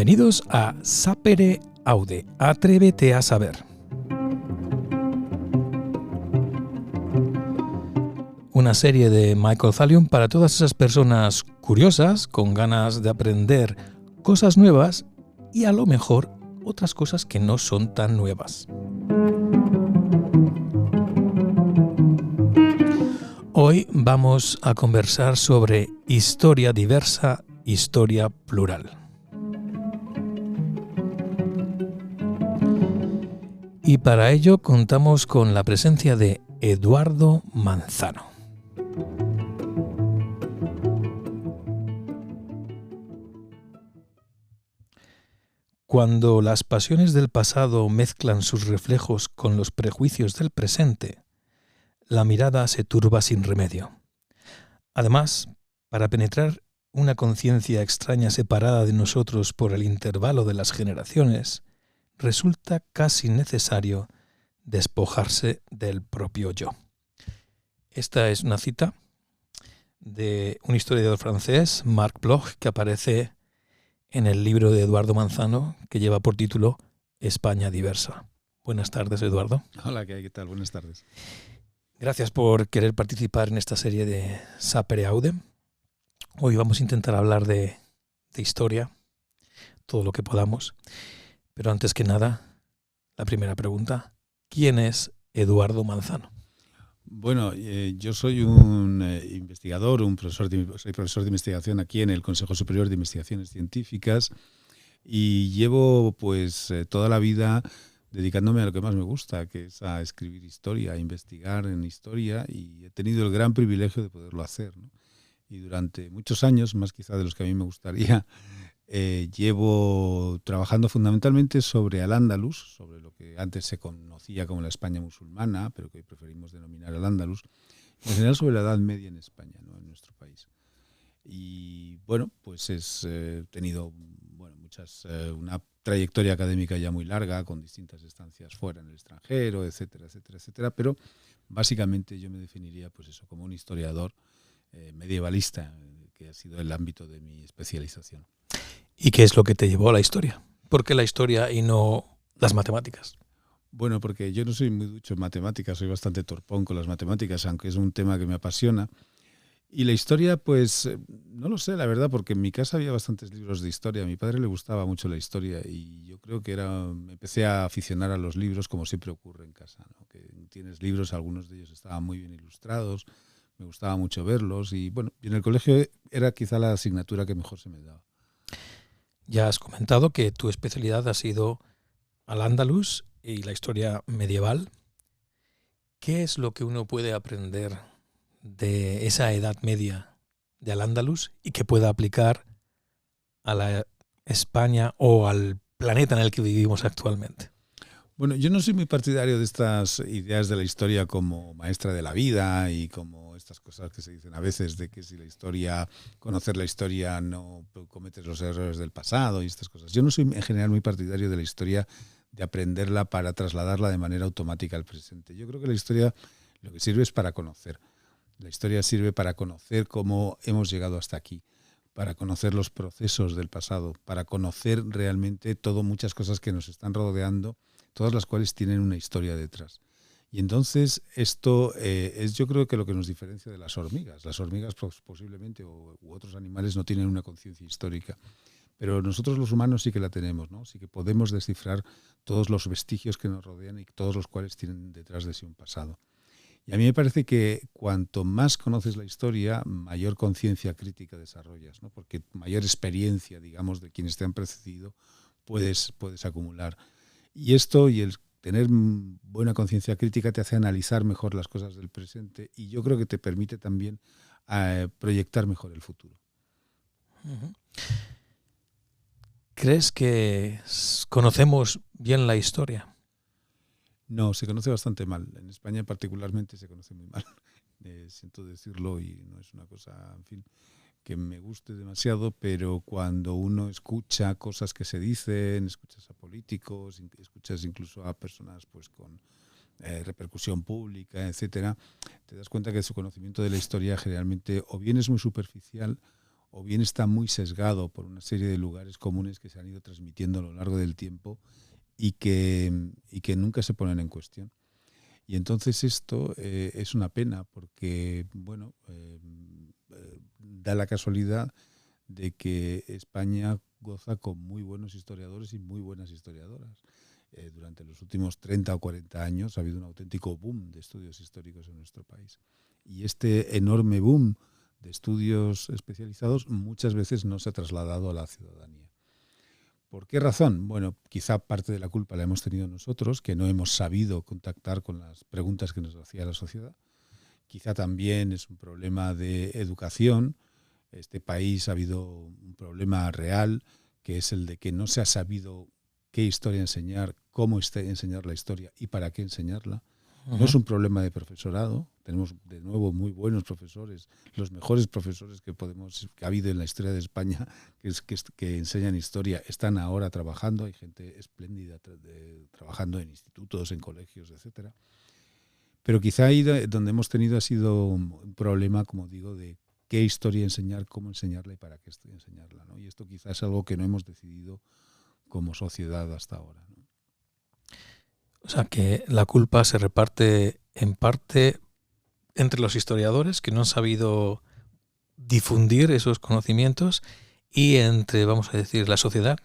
Bienvenidos a Sapere Aude, Atrévete a saber. Una serie de Michael Thallium para todas esas personas curiosas, con ganas de aprender cosas nuevas y a lo mejor otras cosas que no son tan nuevas. Hoy vamos a conversar sobre historia diversa, historia plural. Y para ello contamos con la presencia de Eduardo Manzano. Cuando las pasiones del pasado mezclan sus reflejos con los prejuicios del presente, la mirada se turba sin remedio. Además, para penetrar una conciencia extraña separada de nosotros por el intervalo de las generaciones, resulta casi necesario despojarse del propio yo. Esta es una cita de un historiador francés, Marc Bloch, que aparece en el libro de Eduardo Manzano, que lleva por título España diversa. Buenas tardes, Eduardo. Hola, ¿qué tal? Buenas tardes. Gracias por querer participar en esta serie de Sapere Aude. Hoy vamos a intentar hablar de historia, todo lo que podamos. Pero antes que nada, la primera pregunta, ¿quién es Eduardo Manzano? Bueno, yo soy un investigador, soy profesor de investigación aquí en el Consejo Superior de Investigaciones Científicas y llevo pues toda la vida dedicándome a lo que más me gusta, que es a escribir historia, a investigar en historia, y he tenido el gran privilegio de poderlo hacer, ¿no? Y durante muchos años, más quizá de los que a mí me gustaría, llevo trabajando fundamentalmente sobre Al-Ándalus, sobre lo que antes se conocía como la España musulmana, pero que hoy preferimos denominar Al-Ándalus, en general sobre la Edad Media en España, ¿no? En nuestro país. Y bueno, pues he tenido una trayectoria académica ya muy larga, con distintas estancias fuera en el extranjero, etcétera, etcétera, etcétera, pero básicamente yo me definiría pues eso, como un historiador medievalista, que ha sido el ámbito de mi especialización. ¿Y qué es lo que te llevó a la historia? ¿Por qué la historia y no las matemáticas? Bueno, porque yo no soy muy ducho en matemáticas, soy bastante torpón con las matemáticas, aunque es un tema que me apasiona. Y la historia, pues, no lo sé, la verdad, porque en mi casa había bastantes libros de historia. A mi padre le gustaba mucho la historia y yo creo que me empecé a aficionar a los libros, como siempre ocurre en casa, ¿no? Que tienes libros, algunos de ellos estaban muy bien ilustrados, me gustaba mucho verlos y bueno, y en el colegio era quizá la asignatura que mejor se me daba. Ya has comentado que tu especialidad ha sido Al-Ándalus y la historia medieval. ¿Qué es lo que uno puede aprender de esa Edad Media de Al-Ándalus y que pueda aplicar a la España o al planeta en el que vivimos actualmente? Bueno, yo no soy muy partidario de estas ideas de la historia como maestra de la vida y como estas cosas que se dicen a veces de que si conocer la historia no cometes los errores del pasado y estas cosas. Yo no soy en general muy partidario de la historia, de aprenderla para trasladarla de manera automática al presente. Yo creo que la historia lo que sirve es para conocer. La historia sirve para conocer cómo hemos llegado hasta aquí, para conocer los procesos del pasado, para conocer realmente muchas cosas que nos están rodeando, todas las cuales tienen una historia detrás. Y entonces esto es, yo creo, que lo que nos diferencia de las hormigas. Las hormigas posiblemente u otros animales no tienen una conciencia histórica, pero nosotros los humanos sí que la tenemos, ¿no? Sí que podemos descifrar todos los vestigios que nos rodean y todos los cuales tienen detrás de sí un pasado. Y a mí me parece que cuanto más conoces la historia, mayor conciencia crítica desarrollas, ¿no? Porque mayor experiencia, digamos, de quienes te han precedido puedes acumular. Y esto y el tener buena conciencia crítica te hace analizar mejor las cosas del presente y yo creo que te permite también proyectar mejor el futuro. Uh-huh. ¿Crees que conocemos bien la historia? No, se conoce bastante mal. En España particularmente se conoce muy mal. Siento decirlo y no es una cosa, en fin, que me guste demasiado, pero cuando uno escucha cosas que se dicen, escuchas a políticos, escuchas incluso a personas pues con repercusión pública, etcétera, te das cuenta que su conocimiento de la historia generalmente o bien es muy superficial o bien está muy sesgado por una serie de lugares comunes que se han ido transmitiendo a lo largo del tiempo y que nunca se ponen en cuestión. Y entonces esto es una pena porque, bueno, da la casualidad de que España goza con muy buenos historiadores y muy buenas historiadoras. Durante los últimos 30 o 40 años ha habido un auténtico boom de estudios históricos en nuestro país. Y este enorme boom de estudios especializados muchas veces no se ha trasladado a la ciudadanía. ¿Por qué razón? Bueno, quizá parte de la culpa la hemos tenido nosotros, que no hemos sabido contactar con las preguntas que nos hacía la sociedad. Quizá también es un problema de educación. Este país ha habido un problema real, que es el de que no se ha sabido qué historia enseñar, cómo enseñar la historia y para qué enseñarla. No es un problema de profesorado. Tenemos de nuevo muy buenos profesores, los mejores profesores que ha habido en la historia de España, que enseñan historia, están ahora trabajando. Hay gente espléndida trabajando en institutos, en colegios, etcétera. Pero quizá ahí donde hemos tenido ha sido un problema, como digo, de qué historia enseñar, cómo enseñarla y para qué enseñarla, ¿no? Y esto quizá es algo que no hemos decidido como sociedad hasta ahora, ¿no? O sea, que la culpa se reparte en parte entre los historiadores que no han sabido difundir esos conocimientos y entre, vamos a decir, la sociedad.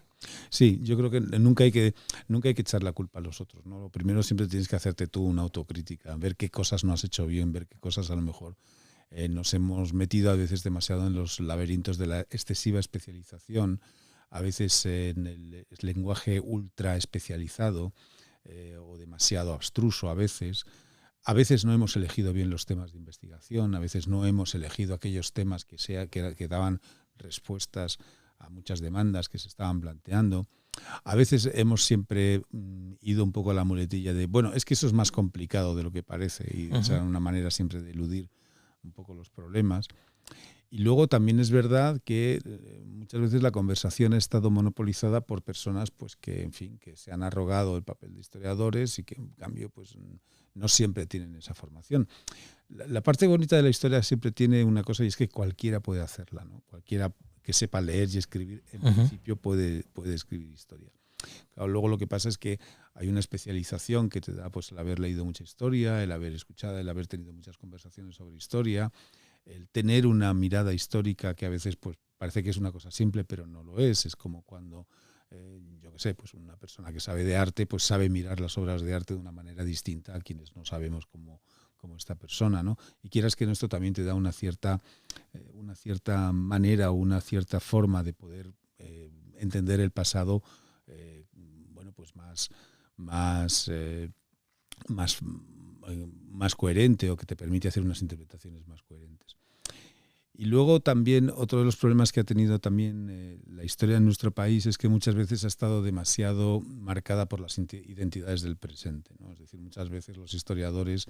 Sí, yo creo que nunca hay que echar la culpa a los otros, ¿no? Lo primero siempre tienes que hacerte tú una autocrítica, ver qué cosas no has hecho bien, ver qué cosas a lo mejor nos hemos metido a veces demasiado en los laberintos de la excesiva especialización, a veces en el lenguaje ultra especializado o demasiado abstruso a veces. A veces no hemos elegido bien los temas de investigación, a veces no hemos elegido aquellos temas que daban respuestas a muchas demandas que se estaban planteando. A veces hemos siempre ido un poco a la muletilla de, bueno, es que eso es más complicado de lo que parece, y esa es una manera siempre de eludir un poco los problemas. Y luego también es verdad que muchas veces la conversación ha estado monopolizada por personas pues que, en fin, que se han arrogado el papel de historiadores y que en cambio pues no siempre tienen esa formación. La parte bonita de la historia siempre tiene una cosa, y es que cualquiera puede hacerla, ¿no? Cualquiera que sepa leer y escribir, en principio puede escribir historia. Claro, luego lo que pasa es que hay una especialización que te da pues el haber leído mucha historia, el haber escuchado, el haber tenido muchas conversaciones sobre historia, el tener una mirada histórica que a veces pues parece que es una cosa simple, pero no lo es. Es como cuando, yo qué sé, pues una persona que sabe de arte pues sabe mirar las obras de arte de una manera distinta a quienes no sabemos como esta persona, ¿no? Y quieras que esto también te da una cierta manera o una cierta forma de poder entender el pasado, bueno, pues más coherente, o que te permite hacer unas interpretaciones más coherentes. Y luego también otro de los problemas que ha tenido también la historia en nuestro país es que muchas veces ha estado demasiado marcada por las identidades del presente, ¿no? Es decir, muchas veces los historiadores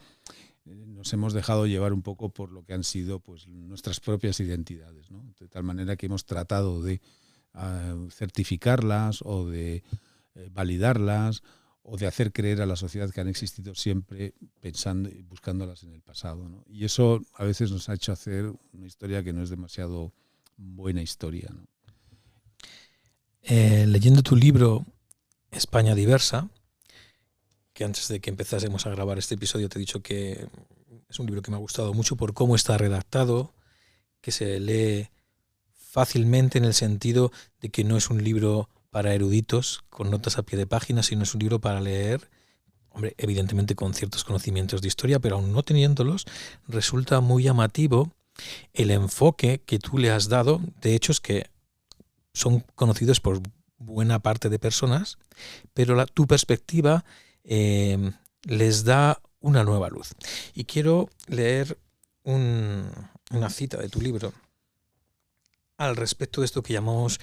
nos hemos dejado llevar un poco por lo que han sido pues nuestras propias identidades, ¿no? De tal manera que hemos tratado de certificarlas o de validarlas o de hacer creer a la sociedad que han existido siempre pensando y buscándolas en el pasado, ¿no? Y eso a veces nos ha hecho hacer una historia que no es demasiado buena historia, ¿no? Leyendo tu libro España Diversa, que antes de que empezásemos a grabar este episodio te he dicho que es un libro que me ha gustado mucho por cómo está redactado, que se lee fácilmente en el sentido de que no es un libro para eruditos con notas a pie de página, sino es un libro para leer, hombre, evidentemente con ciertos conocimientos de historia, pero aún no teniéndolos, resulta muy llamativo el enfoque que tú le has dado de hechos que son conocidos por buena parte de personas, pero tu perspectiva les da una nueva luz. Y quiero leer una cita de tu libro al respecto de esto que llamamos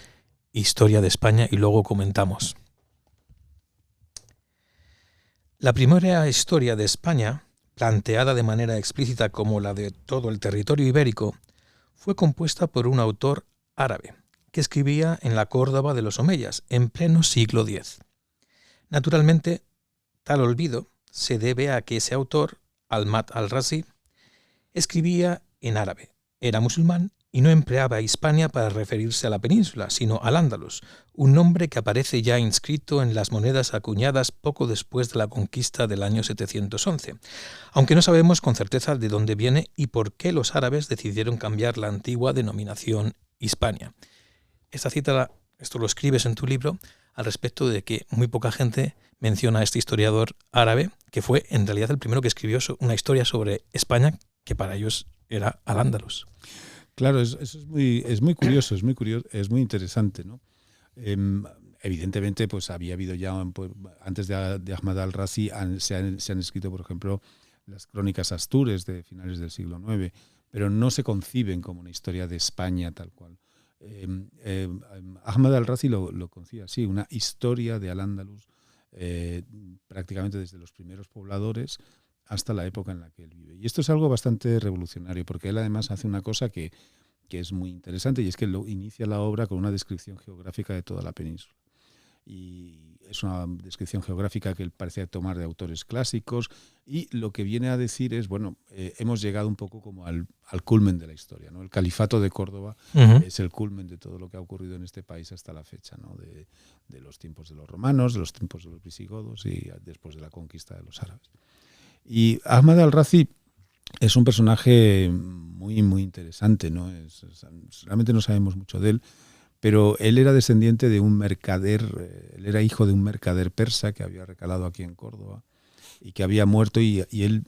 Historia de España y luego comentamos. La primera historia de España, planteada de manera explícita como la de todo el territorio ibérico, fue compuesta por un autor árabe que escribía en la Córdoba de los Omeyas en pleno siglo X. Naturalmente, tal olvido se debe a que ese autor, Ahmad al-Razi, escribía en árabe, era musulmán y no empleaba Hispania para referirse a la península, sino al Andalus, un nombre que aparece ya inscrito en las monedas acuñadas poco después de la conquista del año 711, aunque no sabemos con certeza de dónde viene y por qué los árabes decidieron cambiar la antigua denominación Hispania. Esta cita, esto lo escribes en tu libro, al respecto de que muy poca gente menciona a este historiador árabe, que fue en realidad el primero que escribió una historia sobre España, que para ellos era Al-Ándalus. Claro, eso es muy curioso, es muy interesante, ¿no? Evidentemente, pues había habido ya, pues, antes de Ahmad al-Razi, se han escrito, por ejemplo, las crónicas astures de finales del siglo IX, pero no se conciben como una historia de España tal cual. Ahmad al-Razi lo concibe así, una historia de Al-Ándalus, prácticamente desde los primeros pobladores hasta la época en la que él vive. Y esto es algo bastante revolucionario, porque él además hace una cosa que es muy interesante, y es que inicia la obra con una descripción geográfica de toda la península. Y es una descripción geográfica que él parece tomar de autores clásicos, y lo que viene a decir es, bueno, hemos llegado un poco como al culmen de la historia, ¿no? El califato de Córdoba es el culmen de todo lo que ha ocurrido en este país hasta la fecha, ¿no? De los tiempos de los romanos, de los tiempos de los visigodos y después de la conquista de los árabes. Y Ahmad al-Razi es un personaje muy, muy interesante, ¿no? Realmente no sabemos mucho de él, pero él era descendiente de un mercader, él era hijo de un mercader persa que había recalado aquí en Córdoba y que había muerto, y él,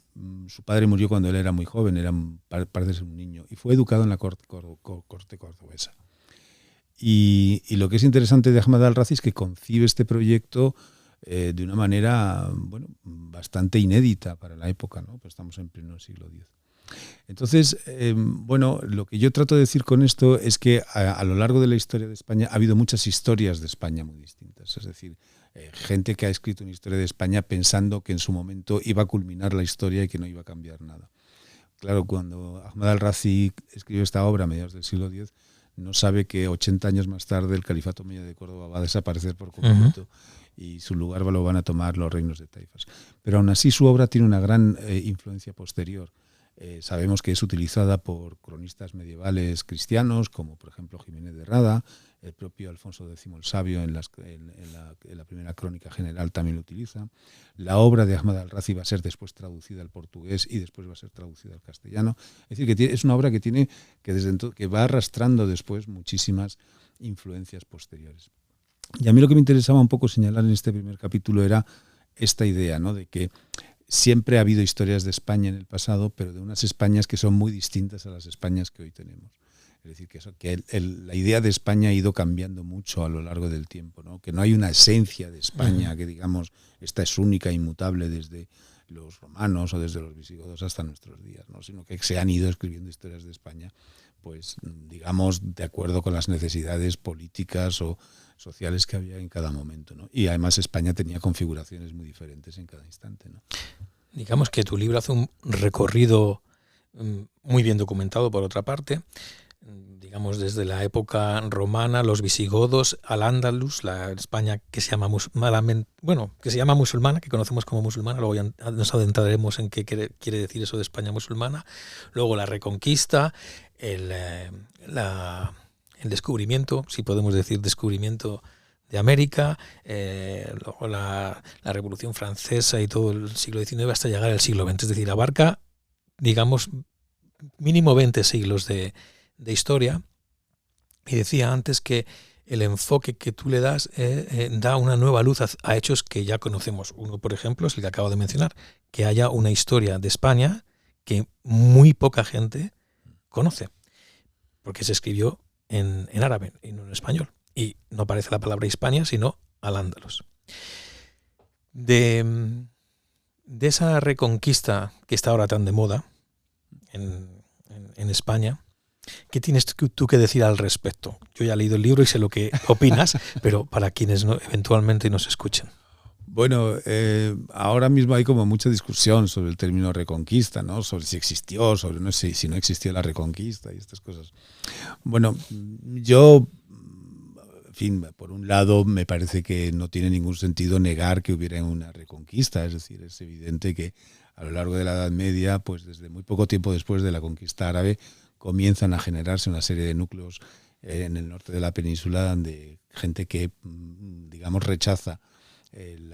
su padre murió cuando él era muy joven, parece ser un niño, y fue educado en la corte cordobesa. Y lo que es interesante de Ahmad al-Razi es que concibe este proyecto de una manera, bueno, bastante inédita para la época, ¿no? Pues estamos en pleno siglo X. Entonces, bueno, lo que yo trato de decir con esto es que a lo largo de la historia de España ha habido muchas historias de España muy distintas. Es decir, gente que ha escrito una historia de España pensando que en su momento iba a culminar la historia y que no iba a cambiar nada. Claro, cuando Ahmad al-Razi escribió esta obra a mediados del siglo X, no sabe que 80 años más tarde el Califato Omeya de Córdoba va a desaparecer por completo. Y su lugar lo van a tomar los reinos de taifas. Pero aún así su obra tiene una gran influencia posterior. Sabemos que es utilizada por cronistas medievales cristianos, como por ejemplo Jiménez de Rada, el propio Alfonso X el Sabio en la primera crónica general también lo utiliza. La obra de Ahmad al-Razi va a ser después traducida al portugués y después va a ser traducida al castellano. Es decir, que es una obra que va arrastrando después muchísimas influencias posteriores. Y a mí lo que me interesaba un poco señalar en este primer capítulo era esta idea, ¿no? De que siempre ha habido historias de España en el pasado, pero de unas Españas que son muy distintas a las Españas que hoy tenemos. Es decir, que la idea de España ha ido cambiando mucho a lo largo del tiempo, ¿no? Que no hay una esencia de España que, digamos, esta es única, inmutable desde los romanos o desde los visigodos hasta nuestros días, ¿no? Sino que se han ido escribiendo historias de España, pues, digamos, de acuerdo con las necesidades políticas o sociales que había en cada momento, ¿no? Y además España tenía configuraciones muy diferentes en cada instante, ¿no? Digamos que tu libro hace un recorrido muy bien documentado, por otra parte, digamos desde la época romana, los visigodos, al Andalus, la España que se llama musulmana, que conocemos como musulmana, luego ya nos adentraremos en qué quiere decir eso de España musulmana, luego la Reconquista, el descubrimiento, si podemos decir descubrimiento de América, luego la Revolución Francesa y todo el siglo XIX hasta llegar al siglo XX. Es decir, abarca, digamos, mínimo 20 siglos de historia. Y decía antes que el enfoque que tú le das da una nueva luz a hechos que ya conocemos. Uno, por ejemplo, es el que acabo de mencionar, que haya una historia de España que muy poca gente conoce, porque se escribió en árabe y no en español. Y no aparece la palabra Hispania, sino Al-Ándalus. De esa reconquista que está ahora tan de moda en España, ¿qué tienes tú que decir al respecto? Yo ya he leído el libro y sé lo que opinas, pero para quienes eventualmente nos escuchen. Bueno, ahora mismo hay como mucha discusión sobre el término reconquista, ¿no? Sobre si existió, sobre no sé si no existió la reconquista y estas cosas. Bueno, yo, en fin, por un lado me parece que no tiene ningún sentido negar que hubiera una reconquista, es decir, es evidente que a lo largo de la Edad Media, pues desde muy poco tiempo después de la conquista árabe, comienzan a generarse una serie de núcleos en el norte de la península de gente que, digamos, rechaza el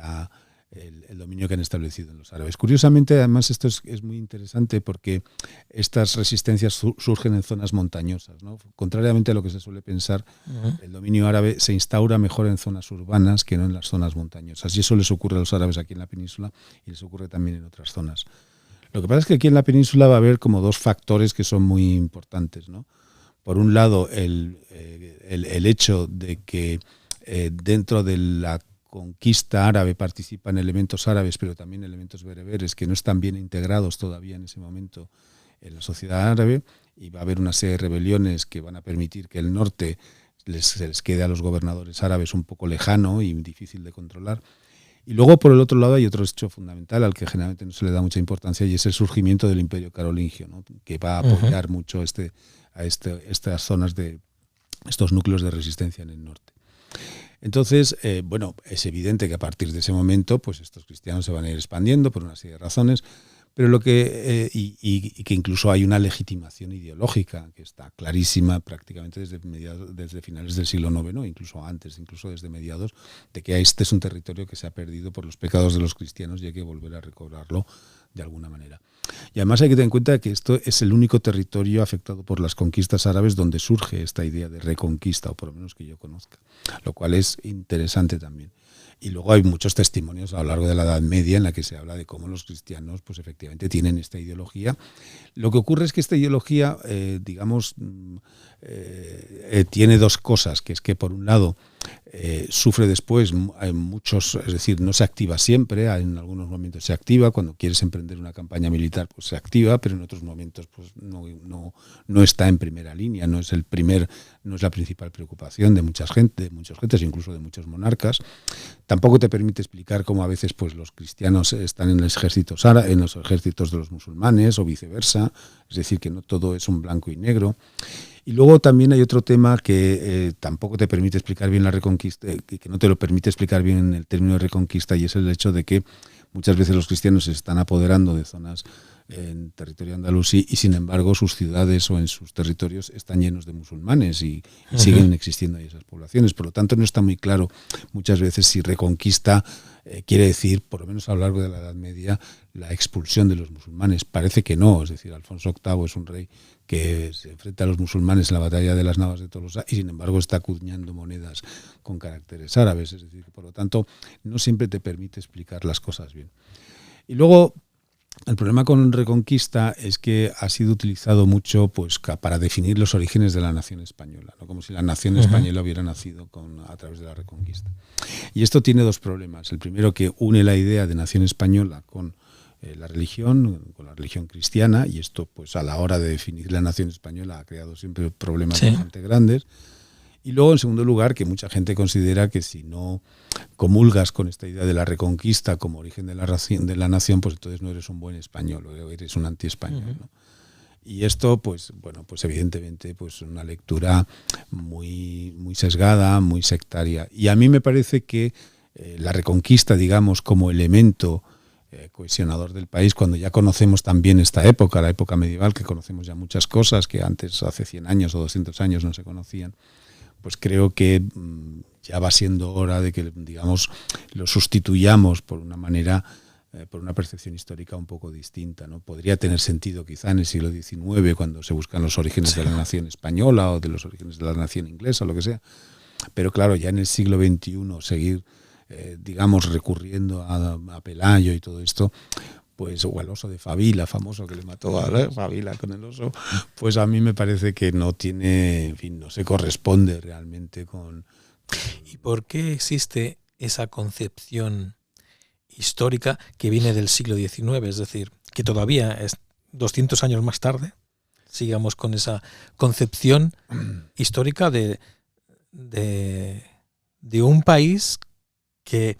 dominio que han establecido en los árabes. Curiosamente, además, esto es muy interesante porque estas resistencias surgen en zonas montañosas, ¿no? Contrariamente a lo que se suele pensar, el dominio árabe se instaura mejor en zonas urbanas que no en las zonas montañosas. Y eso les ocurre a los árabes aquí en la península y les ocurre también en otras zonas. Lo que pasa es que aquí en la península va a haber como dos factores que son muy importantes, ¿no? Por un lado, el hecho de que dentro de la conquista árabe participan elementos árabes, pero también elementos bereberes que no están bien integrados todavía en ese momento en la sociedad árabe, y va a haber una serie de rebeliones que van a permitir que el norte se les quede a los gobernadores árabes un poco lejano y difícil de controlar. Y luego, por el otro lado, hay otro hecho fundamental al que generalmente no se le da mucha importancia, y es el surgimiento del Imperio Carolingio, ¿no? Que va a apoyar mucho estas zonas de estos núcleos de resistencia en el norte. Entonces, bueno, es evidente que a partir de ese momento, pues estos cristianos se van a ir expandiendo por una serie de razones, pero lo que y que incluso hay una legitimación ideológica que está clarísima prácticamente desde finales del siglo IX, incluso antes, incluso desde mediados, de que este es un territorio que se ha perdido por los pecados de los cristianos y hay que volver a recobrarlo de alguna manera. Y además hay que tener en cuenta que esto es el único territorio afectado por las conquistas árabes donde surge esta idea de reconquista, o por lo menos que yo conozca, lo cual es interesante también. Y luego hay muchos testimonios a lo largo de la Edad Media en la que se habla de cómo los cristianos pues efectivamente tienen esta ideología. Lo que ocurre es que esta ideología, tiene dos cosas, que es que por un lado sufre después muchos, es decir, no se activa siempre, en algunos momentos se activa, cuando quieres emprender una campaña militar pues se activa, pero en otros momentos pues no está en primera línea, no es la principal preocupación de muchas gentes, incluso de muchos monarcas. Tampoco te permite explicar cómo a veces pues los cristianos están en los ejércitos de los musulmanes o viceversa, es decir, que no todo es un blanco y negro. Y luego también hay otro tema que tampoco te permite explicar bien la reconquista, que no te lo permite explicar bien en el término de reconquista, y es el hecho de que muchas veces los cristianos se están apoderando de zonas en territorio andalusí y sin embargo sus ciudades o en sus territorios están llenos de musulmanes y siguen existiendo ahí esas poblaciones. Por lo tanto, no está muy claro muchas veces si reconquista quiere decir, por lo menos a lo largo de la Edad Media, la expulsión de los musulmanes. Parece que no, es decir, Alfonso VIII es un rey que se enfrenta a los musulmanes en la batalla de las Navas de Tolosa y sin embargo está acuñando monedas con caracteres árabes, es decir, por lo tanto no siempre te permite explicar las cosas bien. Y luego el problema con Reconquista es que ha sido utilizado mucho pues para definir los orígenes de la nación española, ¿no? Como si la nación española hubiera nacido a través de la Reconquista. Y esto tiene dos problemas. El primero, que une la idea de nación española con la religión cristiana, y esto pues a la hora de definir la nación española ha creado siempre problemas bastante grandes. Y luego, en segundo lugar, que mucha gente considera que si no comulgas con esta idea de la Reconquista como origen de la nación, pues entonces no eres un buen español, o eres un anti-español, ¿no? Y esto, pues bueno, pues evidentemente pues una lectura muy, muy sesgada, muy sectaria. Y a mí me parece que la Reconquista, digamos, como elemento cohesionador del país, cuando ya conocemos también esta época, la época medieval, que conocemos ya muchas cosas que antes, hace 100 años o 200 años, no se conocían, pues creo que ya va siendo hora de que, digamos, lo sustituyamos por una manera, por una percepción histórica un poco distinta, ¿no? Podría tener sentido quizá en el siglo XIX, cuando se buscan los orígenes de la nación española o de los orígenes de la nación inglesa o lo que sea, pero claro, ya en el siglo XXI seguir, digamos, recurriendo a Pelayo y todo esto, pues, o al oso de Fabila, famoso, que le mató a Fabila con el oso, pues a mí me parece que no tiene, en fin, no se corresponde realmente con... ¿Y por qué existe esa concepción histórica que viene del siglo XIX? Es decir, que todavía es 200 años más tarde, sigamos con esa concepción histórica de un país que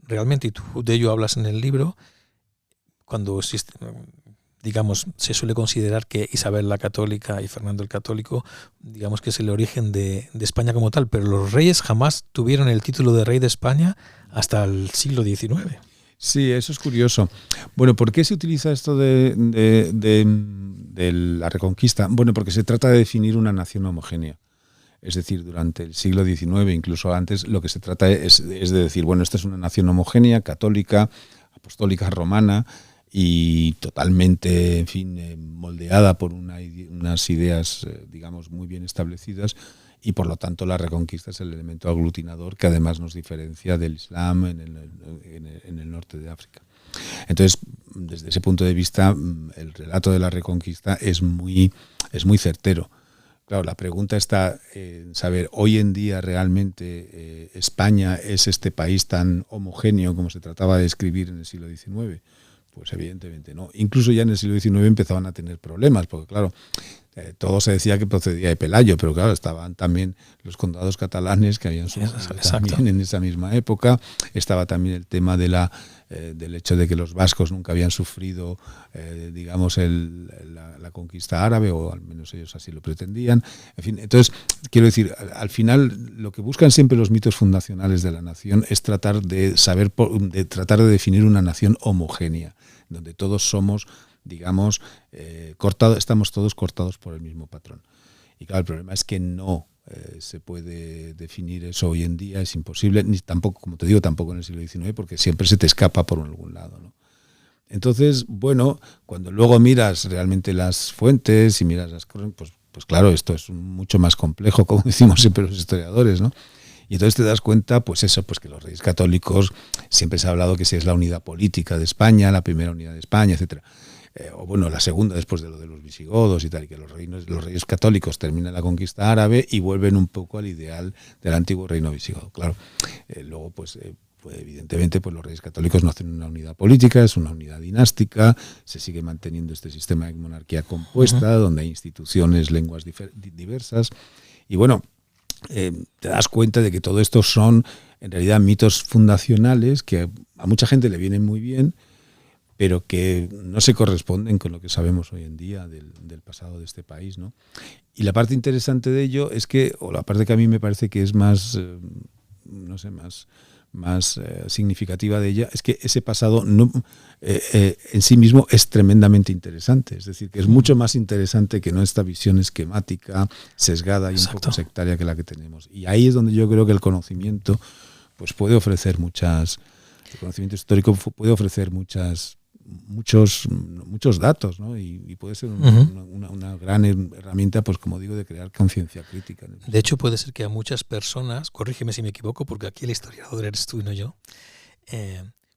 realmente, y tú de ello hablas en el libro, cuando existe, digamos, se suele considerar que Isabel la Católica y Fernando el Católico, digamos que es el origen de España como tal, pero los reyes jamás tuvieron el título de rey de España hasta el siglo XIX. Sí, eso es curioso. Bueno, ¿por qué se utiliza esto de de la Reconquista? Bueno, porque se trata de definir una nación homogénea. Es decir, durante el siglo XIX, incluso antes, lo que se trata es de decir, bueno, esta es una nación homogénea, católica, apostólica, romana, y totalmente, en fin, moldeada por unas ideas, digamos, muy bien establecidas, y por lo tanto la Reconquista es el elemento aglutinador que además nos diferencia del Islam en el norte de África. Entonces, desde ese punto de vista, el relato de la Reconquista es muy certero. Claro, la pregunta está en saber, hoy en día realmente España es este país tan homogéneo como se trataba de describir en el siglo XIX. Pues evidentemente no. Incluso ya en el siglo XIX empezaban a tener problemas, porque claro, todo se decía que procedía de Pelayo, pero claro, estaban también los condados catalanes que habían surgido también en esa misma época. Estaba también el tema de del hecho de que los vascos nunca habían sufrido, digamos, la conquista árabe, o al menos ellos así lo pretendían. En fin, entonces, quiero decir, al final lo que buscan siempre los mitos fundacionales de la nación es tratar de tratar de definir una nación homogénea, donde todos somos, digamos, estamos todos cortados por el mismo patrón. Y claro, el problema es que no se puede definir eso hoy en día, es imposible, ni tampoco, como te digo, tampoco en el siglo XIX, porque siempre se te escapa por algún lado, ¿no? Entonces, bueno, cuando luego miras realmente las fuentes y miras las cosas, pues claro, esto es mucho más complejo, como decimos siempre los historiadores, ¿no? Y entonces te das cuenta, pues eso, pues que los reyes católicos, siempre se ha hablado que si es la unidad política de España, la primera unidad de España, etcétera. O bueno, la segunda después de lo de los visigodos y tal, y que los reyes católicos terminan la conquista árabe y vuelven un poco al ideal del antiguo reino visigodo. Claro, luego pues evidentemente pues los reyes católicos no hacen una unidad política, es una unidad dinástica, se sigue manteniendo este sistema de monarquía compuesta, donde hay instituciones, lenguas diversas, y bueno, te das cuenta de que todo esto son en realidad mitos fundacionales que a mucha gente le vienen muy bien, pero que no se corresponden con lo que sabemos hoy en día del pasado de este país, ¿no? Y la parte interesante de ello es que, o la parte que a mí me parece que es más, no sé, más significativa de ella, es que ese pasado en sí mismo es tremendamente interesante. Es decir, que es mucho más interesante que no esta visión esquemática, sesgada y un poco sectaria que la que tenemos. Y ahí es donde yo creo que el conocimiento pues puede ofrecer el conocimiento histórico puede ofrecer muchos datos, ¿no? Y puede ser una gran herramienta, pues como digo, de crear conciencia crítica. De hecho, puede ser que a muchas personas, corrígeme si me equivoco, porque aquí el historiador eres tú y no yo,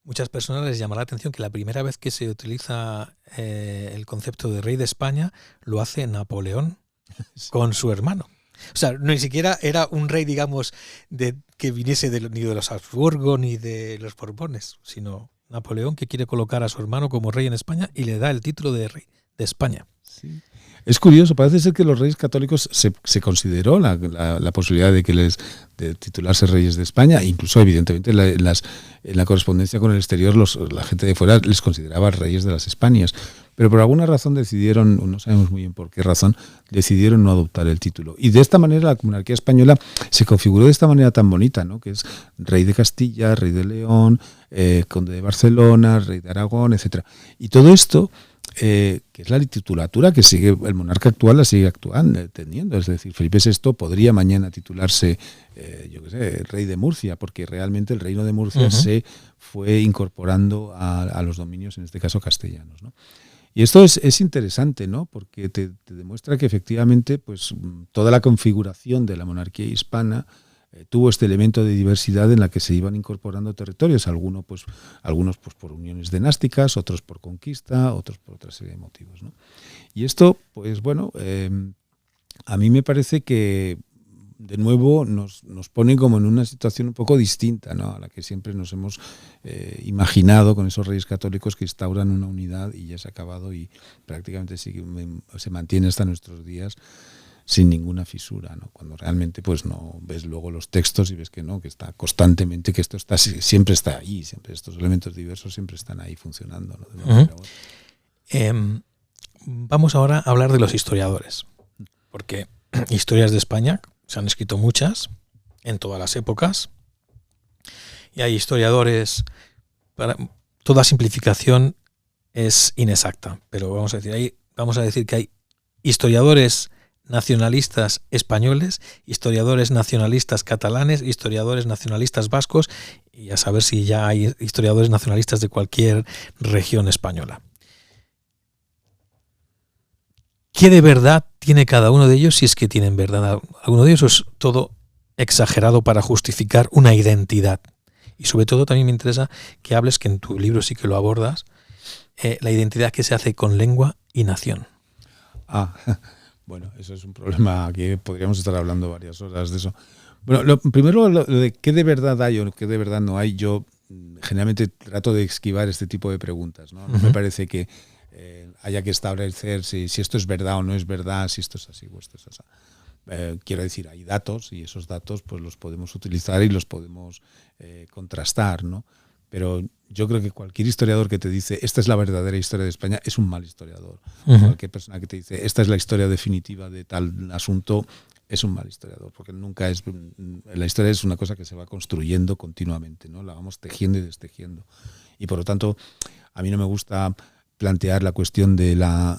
muchas personas les llamará la atención que la primera vez que se utiliza el concepto de rey de España lo hace Napoleón con su hermano. O sea, ni siquiera era un rey, digamos, que viniese ni de los Habsburgo ni de los Borbones, sino Napoleón, que quiere colocar a su hermano como rey en España y le da el título de rey de España. Sí. Es curioso, parece ser que los reyes católicos se consideró la posibilidad de titularse reyes de España, incluso evidentemente en la correspondencia con el exterior la gente de fuera les consideraba reyes de las Españas, pero por alguna razón decidieron, no sabemos muy bien por qué razón, decidieron no adoptar el título. Y de esta manera la monarquía española se configuró de esta manera tan bonita, ¿no? Que es rey de Castilla, rey de León, conde de Barcelona, rey de Aragón, etcétera. Y todo esto, que es la titulatura que sigue el monarca actual, la sigue teniendo. Es decir, Felipe VI podría mañana titularse, rey de Murcia, porque realmente el reino de Murcia se fue incorporando a los dominios, en este caso castellanos, ¿no? Y esto es interesante, ¿no? Porque te demuestra que efectivamente pues, toda la configuración de la monarquía hispana tuvo este elemento de diversidad en la que se iban incorporando territorios, algunos pues por uniones dinásticas, otros por conquista, otros por otra serie de motivos, ¿no? Y esto, pues bueno, a mí me parece que de nuevo nos pone como en una situación un poco distinta, ¿no? A la que siempre nos hemos imaginado con esos reyes católicos que instauran una unidad y ya se ha acabado y prácticamente se mantiene hasta nuestros días sin ninguna fisura, ¿no? Cuando realmente pues no ves luego los textos y ves que no, que está constantemente, que esto siempre está ahí, siempre estos elementos diversos siempre están ahí funcionando, ¿no? Vamos ahora a hablar de los historiadores, porque historias de España se han escrito muchas en todas las épocas y hay historiadores, toda simplificación es inexacta, pero vamos a decir, hay vamos a decir que hay historiadores nacionalistas españoles, historiadores nacionalistas catalanes, historiadores nacionalistas vascos, y a saber si ya hay historiadores nacionalistas de cualquier región española. ¿Qué de verdad tiene cada uno de ellos, si es que tienen verdad alguno de ellos, o es todo exagerado para justificar una identidad? Y sobre todo también me interesa que hables, que en tu libro sí que lo abordas, la identidad que se hace con lengua y nación. Bueno, eso es un problema que podríamos estar hablando varias horas de eso. Bueno, primero lo de qué de verdad hay o qué de verdad no hay, yo generalmente trato de esquivar este tipo de preguntas, ¿no? No me parece que haya que establecer si esto es verdad o no es verdad, si esto es así o esto es así. Quiero decir, hay datos y esos datos pues los podemos utilizar y los podemos contrastar, ¿no? Pero yo creo que cualquier historiador que te dice esta es la verdadera historia de España es un mal historiador. Cualquier persona que te dice esta es la historia definitiva de tal asunto es un mal historiador, porque nunca es... La historia es una cosa que se va construyendo continuamente, ¿no? La vamos tejiendo y destejiendo. Y por lo tanto, a mí no me gusta plantear la cuestión de la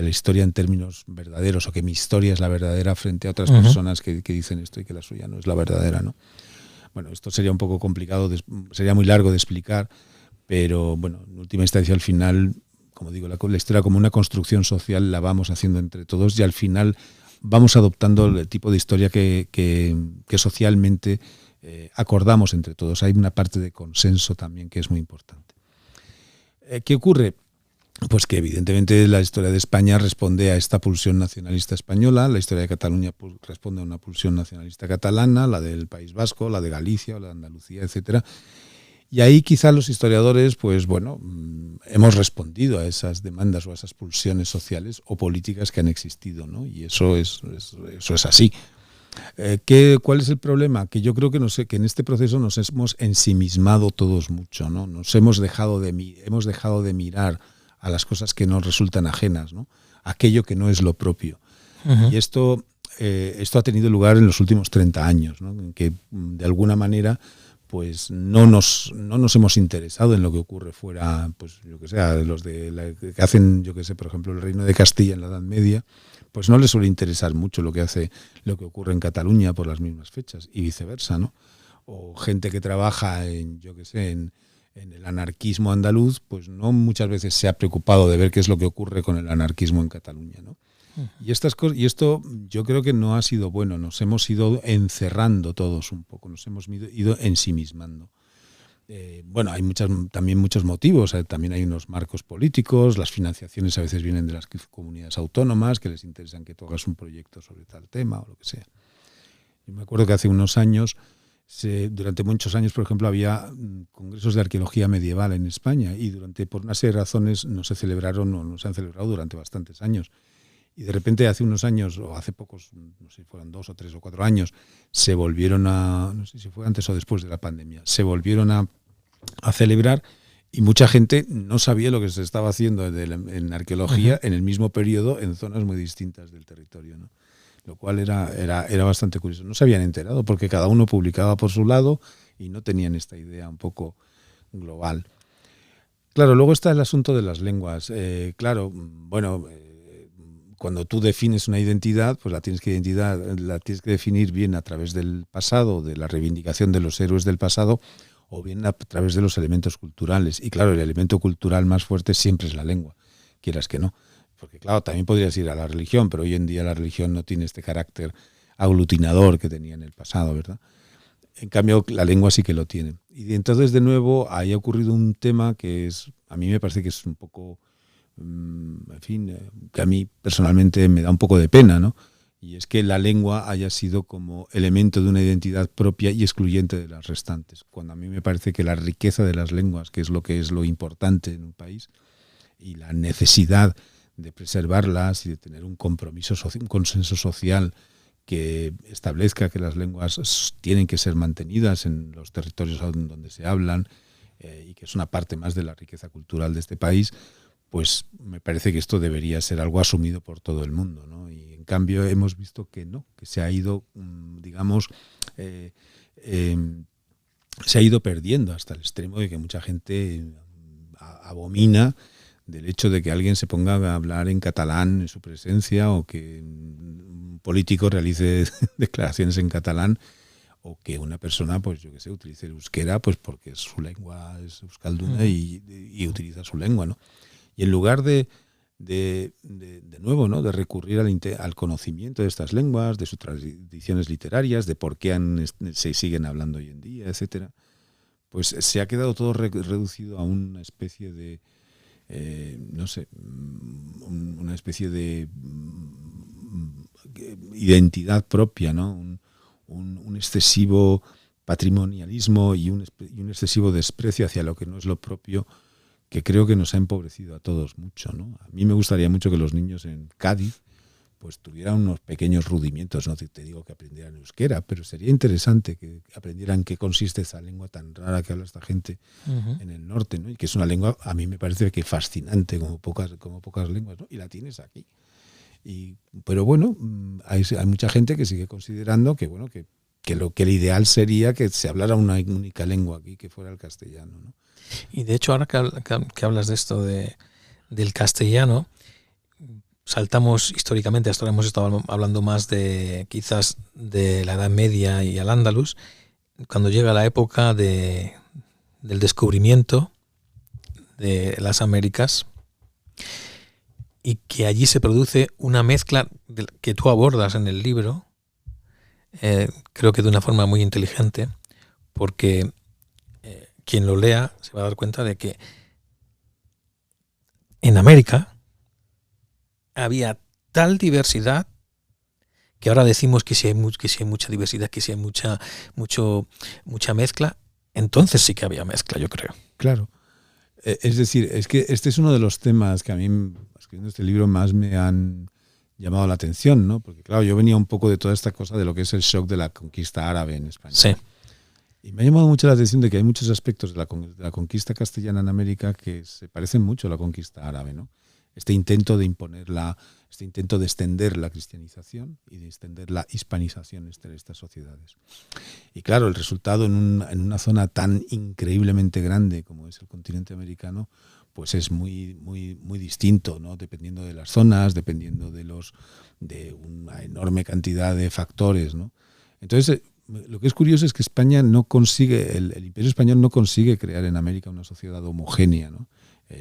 historia en términos verdaderos, o que mi historia es la verdadera frente a otras personas que dicen esto y que la suya no es la verdadera, ¿no? Bueno, esto sería un poco complicado, sería muy largo de explicar, pero bueno, en última instancia, al final, como digo, la historia como una construcción social la vamos haciendo entre todos y al final vamos adoptando el tipo de historia que socialmente acordamos entre todos. Hay una parte de consenso también que es muy importante. ¿Qué ocurre? Pues que evidentemente la historia de España responde a esta pulsión nacionalista española, la historia de Cataluña responde a una pulsión nacionalista catalana, la del País Vasco, la de Galicia o la de Andalucía, etcétera. Y ahí quizá los historiadores, pues bueno, hemos respondido a esas demandas o a esas pulsiones sociales o políticas que han existido, ¿no? Y eso es así. ¿Cuál es el problema? Que yo creo que que en este proceso nos hemos ensimismado todos mucho, ¿no? Hemos dejado de mirar a las cosas que nos resultan ajenas, ¿no? Aquello que no es lo propio. Y esto ha tenido lugar en los últimos 30 años, ¿no? En que de alguna manera pues no nos hemos interesado en lo que ocurre fuera, pues yo que sé, que hacen, yo que sé, por ejemplo, el Reino de Castilla en la Edad Media, pues no les suele interesar mucho lo que ocurre en Cataluña por las mismas fechas y viceversa, ¿no? O gente que trabaja en el anarquismo andaluz, pues no muchas veces se ha preocupado de ver qué es lo que ocurre con el anarquismo en Cataluña, ¿no? Y estas cosas, y esto yo creo que no ha sido bueno, nos hemos ido encerrando todos un poco, nos hemos ido ensimismando. Bueno, hay también muchos motivos, también hay unos marcos políticos, las financiaciones a veces vienen de las comunidades autónomas que les interesan que tú hagas un proyecto sobre tal tema o lo que sea. Yo me acuerdo que hace unos años, durante muchos años, por ejemplo, había congresos de arqueología medieval en España y por una serie de razones no se celebraron o no se han celebrado durante bastantes años. Y de repente hace unos años, o hace pocos, no sé si fueron 2 o 3 o 4 años, se volvieron no sé si fue antes o después de la pandemia, se volvieron a celebrar y mucha gente no sabía lo que se estaba haciendo en arqueología en el mismo periodo en zonas muy distintas del territorio, ¿no? Lo cual era bastante curioso. No se habían enterado porque cada uno publicaba por su lado y no tenían esta idea un poco global. Claro, luego está el asunto de las lenguas. Cuando tú defines una identidad, pues la tienes que definir bien a través del pasado, de la reivindicación de los héroes del pasado, o bien a través de los elementos culturales. Y claro, el elemento cultural más fuerte siempre es la lengua, quieras que no. Porque claro, también podrías ir a la religión, pero hoy en día la religión no tiene este carácter aglutinador que tenía en el pasado, ¿verdad? En cambio, la lengua sí que lo tiene. Y entonces, de nuevo, ahí ha ocurrido un tema que a mí me parece que es un poco... que a mí personalmente me da un poco de pena, ¿no? Y es que la lengua haya sido como elemento de una identidad propia y excluyente de las restantes, cuando a mí me parece que la riqueza de las lenguas, que es lo importante en un país, y la necesidad de preservarlas y de tener un compromiso un consenso social que establezca que las lenguas tienen que ser mantenidas en los territorios donde se hablan y que es una parte más de la riqueza cultural de este país, pues me parece que esto debería ser algo asumido por todo el mundo, ¿no? Y en cambio hemos visto que no, que se ha ido, se ha ido perdiendo hasta el extremo de que mucha gente abomina del hecho de que alguien se ponga a hablar en catalán en su presencia, o que un político realice declaraciones en catalán, o que una persona, pues yo qué sé, utilice el euskera, pues porque su lengua es euskalduna y utiliza su lengua, ¿no? Y en lugar de nuevo, ¿no?, de recurrir al conocimiento de estas lenguas, de sus tradiciones literarias, de por qué se siguen hablando hoy en día, etcétera, pues se ha quedado todo reducido a una especie de no sé, una especie de identidad propia, ¿no? Un excesivo patrimonialismo y un excesivo desprecio hacia lo que no es lo propio, que creo que nos ha empobrecido a todos mucho, ¿no? A mí me gustaría mucho que los niños en Cádiz pues tuvieran unos pequeños rudimientos, no te digo que aprendieran euskera, pero sería interesante que aprendieran qué consiste esa lengua tan rara que habla esta gente en el norte, ¿no? Y que es una lengua, a mí me parece que fascinante, como pocas lenguas, ¿no? Y la tienes aquí. Pero bueno, hay mucha gente que sigue considerando que, bueno, que el ideal sería que se hablara una única lengua aquí, que fuera el castellano, ¿no? Y de hecho, ahora que hablas de esto del castellano, saltamos históricamente, hasta ahora hemos estado hablando más quizás de la Edad Media y al Andaluz, cuando llega la época del descubrimiento de las Américas, y que allí se produce una mezcla que tú abordas en el libro, creo que de una forma muy inteligente, porque quien lo lea se va a dar cuenta de que en América había tal diversidad que ahora decimos que si hay mucha diversidad, que si hay mucha mezcla. Entonces sí que había mezcla, yo creo. Claro. Es decir, es que este es uno de los temas que a mí, escribiendo este libro, más me han llamado la atención, ¿no? Porque claro, yo venía un poco de toda esta cosa de lo que es el shock de la conquista árabe en España. Sí. Y me ha llamado mucho la atención de que hay muchos aspectos de la conquista castellana en América que se parecen mucho a la conquista árabe, ¿no? Este intento de este intento de extender la cristianización y de extender la hispanización de estas sociedades. Y claro, el resultado en una zona tan increíblemente grande como es el continente americano, pues es muy, muy, muy distinto, ¿no? Dependiendo de las zonas, dependiendo de una enorme cantidad de factores, ¿no? Entonces, lo que es curioso es que España no consigue, el Imperio Español no consigue crear en América una sociedad homogénea, ¿no?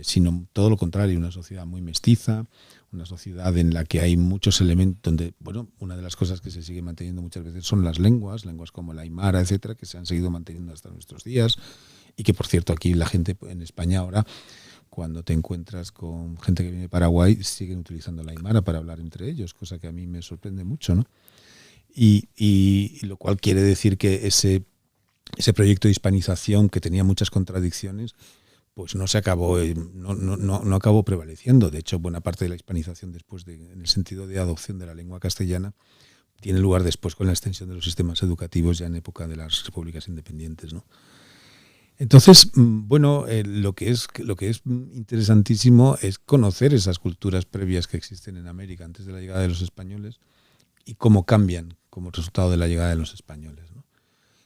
Sino todo lo contrario, una sociedad muy mestiza, una sociedad en la que hay muchos elementos donde, bueno, una de las cosas que se sigue manteniendo muchas veces son las lenguas como el aymara, etcétera, que se han seguido manteniendo hasta nuestros días, y que, por cierto, aquí la gente en España ahora, cuando te encuentras con gente que viene de Paraguay, siguen utilizando el aymara para hablar entre ellos, cosa que a mí me sorprende mucho, ¿no? Y lo cual quiere decir que ese proyecto de hispanización, que tenía muchas contradicciones, pues no acabó prevaleciendo. De hecho, buena parte de la hispanización después, en el sentido de adopción de la lengua castellana, tiene lugar después con la extensión de los sistemas educativos ya en época de las repúblicas independientes, ¿no? Entonces, bueno, lo que es interesantísimo es conocer esas culturas previas que existen en América antes de la llegada de los españoles y cómo cambian como resultado de la llegada de los españoles, ¿no?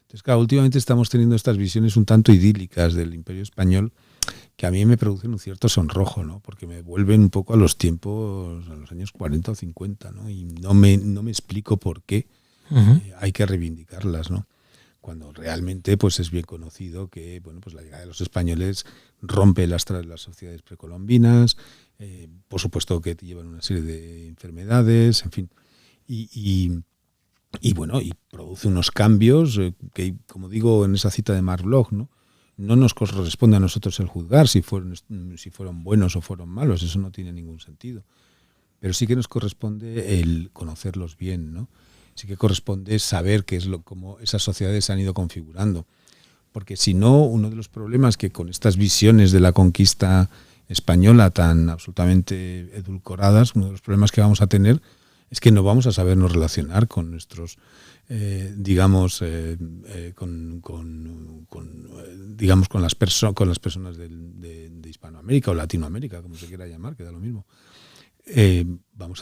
Entonces, claro, últimamente estamos teniendo estas visiones un tanto idílicas del Imperio Español que a mí me producen un cierto sonrojo, ¿no? Porque me vuelven un poco a los tiempos, a los años 40 o 50, ¿no? Y no me explico por qué hay que reivindicarlas, ¿no? Cuando realmente pues es bien conocido que, bueno, pues la llegada de los españoles rompe las sociedades precolombinas, por supuesto que te llevan una serie de enfermedades, en fin, y bueno, y produce unos cambios que, como digo en esa cita de Marc Bloch, no nos corresponde a nosotros el juzgar si fueron buenos o fueron malos, eso no tiene ningún sentido. Pero sí que nos corresponde el conocerlos bien, ¿no? Sí que corresponde saber cómo esas sociedades se han ido configurando. Porque si no, uno de los problemas que con estas visiones de la conquista española tan absolutamente edulcoradas, uno de los problemas que vamos a tener es que no vamos a sabernos relacionar con nuestros, con las personas de Hispanoamérica o Latinoamérica, como se quiera llamar, que da lo mismo. vamos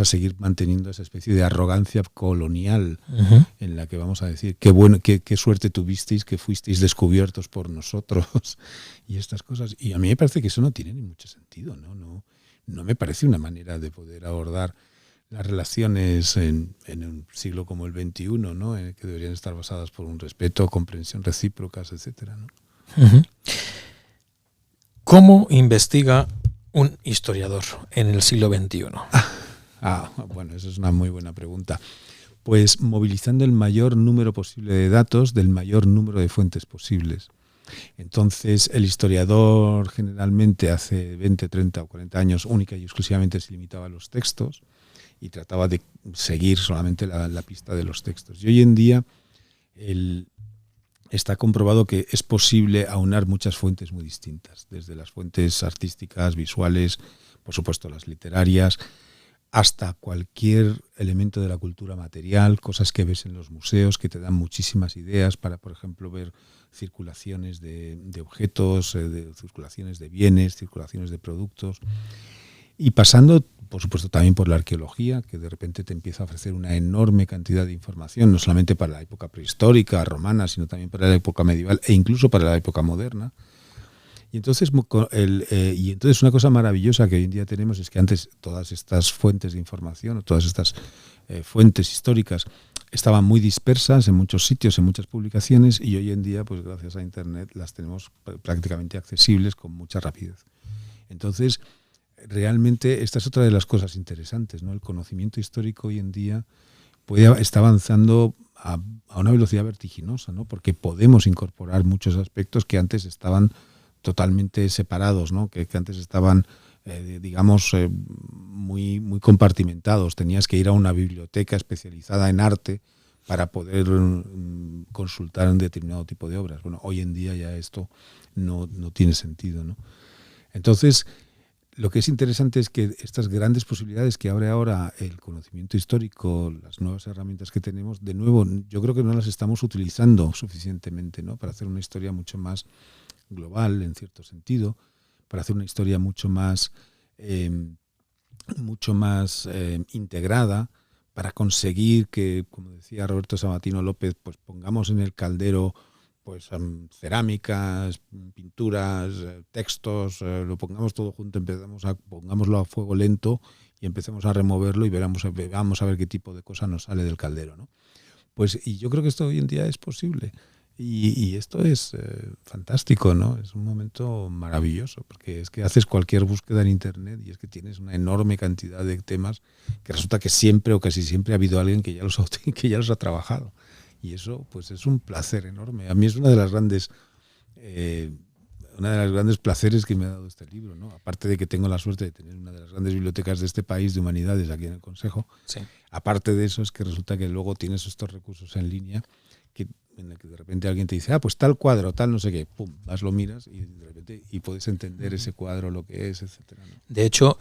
a seguir manteniendo esa especie de arrogancia colonial Ujú. en la que vamos a decir qué bueno, qué suerte tuvisteis, que fuisteis descubiertos por nosotros y estas cosas. Y a mí me parece que eso no tiene ni mucho sentido, ¿no? No me parece una manera de poder abordar las relaciones en un siglo como el XXI, ¿no? Que deberían estar basadas por un respeto, comprensión recíprocas, etcétera, ¿no? Ujú. ¿Cómo investiga un historiador en el siglo XXI? Bueno, esa es una muy buena pregunta. Pues movilizando el mayor número posible de datos del mayor número de fuentes posibles. Entonces, el historiador generalmente hace 20, 30 o 40 años única y exclusivamente se limitaba a los textos y trataba de seguir solamente la pista de los textos. Y hoy en día está comprobado que es posible aunar muchas fuentes muy distintas, desde las fuentes artísticas, visuales, por supuesto las literarias, hasta cualquier elemento de la cultura material, cosas que ves en los museos que te dan muchísimas ideas para, por ejemplo, ver circulaciones de objetos, circulaciones de bienes, circulaciones de productos, y pasando, por supuesto, también por la arqueología, que de repente te empieza a ofrecer una enorme cantidad de información, no solamente para la época prehistórica, romana, sino también para la época medieval e incluso para la época moderna. Y entonces una cosa maravillosa que hoy en día tenemos es que antes todas estas fuentes de información o todas estas fuentes históricas estaban muy dispersas en muchos sitios, en muchas publicaciones, y hoy en día, pues gracias a Internet, las tenemos prácticamente accesibles con mucha rapidez. Entonces, realmente esta es otra de las cosas interesantes, ¿no? El conocimiento histórico hoy en día está avanzando a una velocidad vertiginosa, ¿no? Porque podemos incorporar muchos aspectos que antes estaban totalmente separados, ¿no? Que antes estaban, muy, muy compartimentados. Tenías que ir a una biblioteca especializada en arte para poder consultar un determinado tipo de obras. Bueno, hoy en día ya esto no tiene sentido, ¿no? Entonces, lo que es interesante es que estas grandes posibilidades que abre ahora el conocimiento histórico, las nuevas herramientas que tenemos, de nuevo, yo creo que no las estamos utilizando suficientemente, ¿no? Para hacer una historia mucho más global, en cierto sentido, para hacer una historia mucho más integrada, para conseguir que, como decía Roberto Sabatino López, pues pongamos en el caldero pues cerámicas, pinturas, textos, lo pongamos todo junto, pongámoslo a fuego lento y empecemos a removerlo y vamos a ver qué tipo de cosa nos sale del caldero, ¿no? Pues, y yo creo que esto hoy en día es posible. Y esto es fantástico, ¿no? Es un momento maravilloso, porque es que haces cualquier búsqueda en Internet y es que tienes una enorme cantidad de temas que resulta que siempre o casi siempre ha habido alguien que ya los ha trabajado. Y eso, pues, es un placer enorme. A mí es una de las grandes placeres que me ha dado este libro, ¿no? Aparte de que tengo la suerte de tener una de las grandes bibliotecas de este país de humanidades aquí en el Consejo. Sí. Aparte de eso es que resulta que luego tienes estos recursos en línea en el que de repente alguien te dice, pues tal cuadro, tal no sé qué, pum, vas, lo miras y de repente puedes entender ese cuadro, lo que es, etcétera, ¿no? De hecho,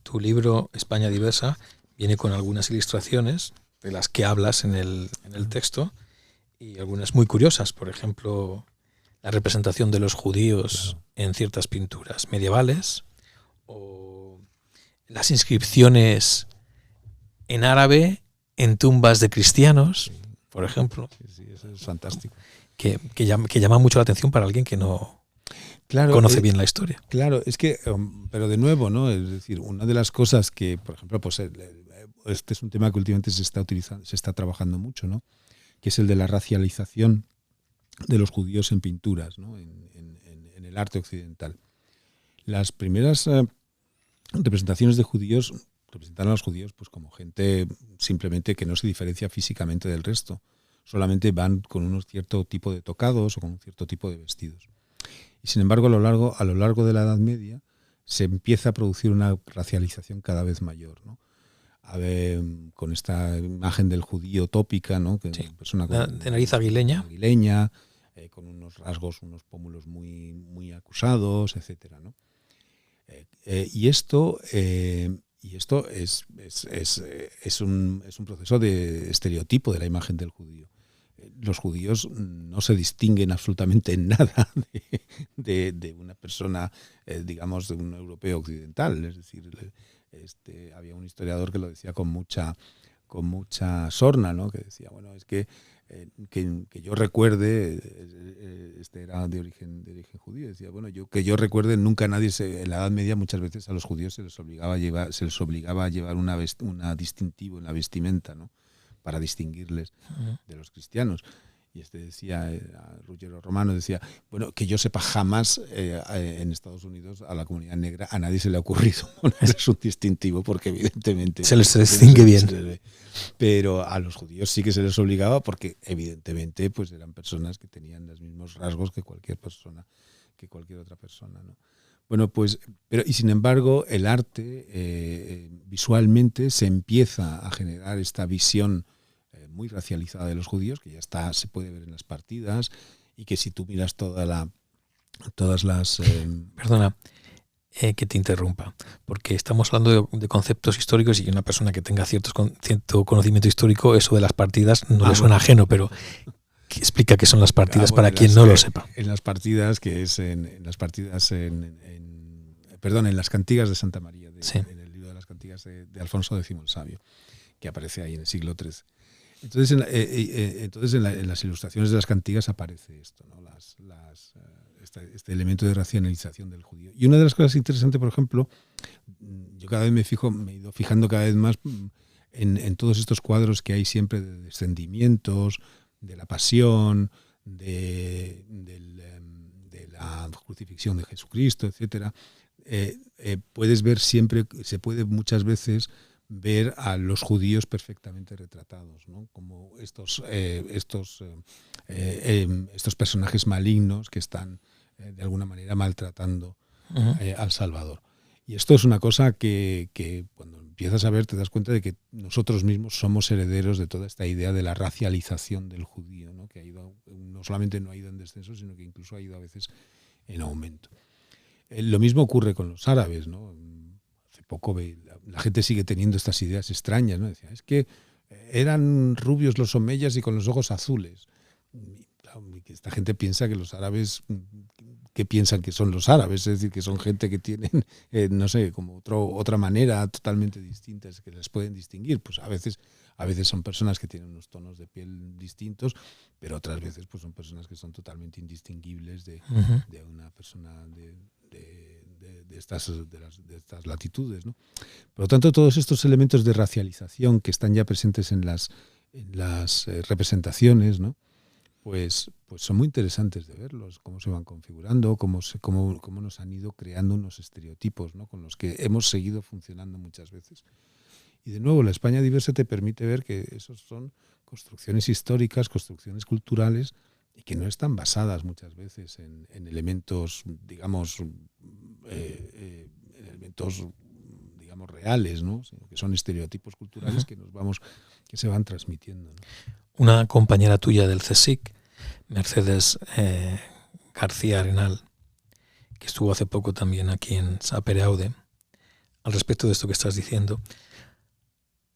tu libro España Diversa viene con algunas ilustraciones de las que hablas en el texto y algunas muy curiosas. Por ejemplo, la representación de los judíos en ciertas pinturas medievales o las inscripciones en árabe en tumbas de cristianos, por ejemplo. Sí, eso es fantástico. Que llama mucho la atención para alguien que no conoce bien la historia. Claro, es que, pero de nuevo, ¿no? Es decir, una de las cosas que, por ejemplo, pues este es un tema que últimamente se está trabajando mucho, ¿no? Que es el de la racialización de los judíos en pinturas, ¿no? En el arte occidental. Las primeras representaciones de judíos representan a los judíos pues como gente simplemente que no se diferencia físicamente del resto. Solamente van con un cierto tipo de tocados o con un cierto tipo de vestidos. Y sin embargo, a lo largo de la Edad Media se empieza a producir una racialización cada vez mayor, ¿no? Con esta imagen del judío tópica, ¿no? Que sí. Persona de nariz aguileña, con unos rasgos, unos pómulos muy, muy acusados, etcétera, ¿no? Y esto es un proceso de estereotipo de la imagen del judío. Los judíos no se distinguen absolutamente en nada de una persona, digamos, de un europeo occidental. Es decir, había un historiador que lo decía con mucha sorna, ¿no? Que decía, bueno, es que yo recuerde, era de origen judío, decía, bueno, que yo recuerde, nunca nadie en la Edad Media muchas veces a los judíos se les obligaba a llevar una distintivo en la vestimenta, ¿no? Para distinguirles de los cristianos. Y decía, Ruggiero Romano decía, bueno, que yo sepa, jamás en Estados Unidos a la comunidad negra a nadie se le ha ocurrido ponerles un distintivo, porque evidentemente se les distingue bien. Pero a los judíos sí que se les obligaba, porque evidentemente pues eran personas que tenían los mismos rasgos que cualquier otra persona, ¿no? Bueno, pues, y sin embargo, el arte visualmente se empieza a generar esta visión muy racializada de los judíos, que ya se puede ver en las partidas, y que si tú miras todas las... Perdona que te interrumpa, porque estamos hablando de conceptos históricos, y una persona que tenga cierto conocimiento histórico, eso de las partidas no le suena ajeno, pero explica qué son las partidas para quien no lo sepa. En las partidas, que es en las cantigas de Santa María, en el libro de las cantigas de Alfonso X el Sabio, que aparece ahí en el siglo XIII. Entonces, en las ilustraciones de las cantigas aparece esto, ¿no? Este elemento de racionalización del judío. Y una de las cosas interesantes, por ejemplo, yo cada vez me he ido fijando cada vez más en todos estos cuadros que hay siempre de descendimientos, de la pasión, de la crucifixión de Jesucristo, etcétera. Puedes ver siempre, se puede muchas veces ver a los judíos perfectamente retratados, ¿no? Como estos personajes malignos que están de alguna manera maltratando al Salvador. Y esto es una cosa que cuando empiezas a ver te das cuenta de que nosotros mismos somos herederos de toda esta idea de la racialización del judío, ¿no? Que no solamente no ha ido en descenso, sino que incluso ha ido a veces en aumento. Lo mismo ocurre con los árabes, ¿no? Hace poco la gente sigue teniendo estas ideas extrañas, ¿no? Decía, es que eran rubios los omeyas y con los ojos azules. Esta gente piensa que los árabes, que piensan que son los árabes, es decir, que son gente que tienen, no sé, como otra manera totalmente distinta, que les pueden distinguir. Pues a veces son personas que tienen unos tonos de piel distintos, pero otras veces pues son personas que son totalmente indistinguibles de una persona de estas latitudes, ¿no? Por lo tanto, todos estos elementos de racialización que están ya presentes en las representaciones, ¿no? Pues son muy interesantes de verlos, cómo se van configurando, cómo nos han ido creando unos estereotipos, ¿no? Con los que hemos seguido funcionando muchas veces. Y de nuevo, la España diversa te permite ver que esos son construcciones históricas, construcciones culturales, y que no están basadas muchas veces en elementos, digamos, reales, ¿no? Sino que son estereotipos culturales que se van transmitiendo, ¿no? Una compañera tuya del CSIC, Mercedes García Arenal, que estuvo hace poco también aquí en Sapere Aude, al respecto de esto que estás diciendo,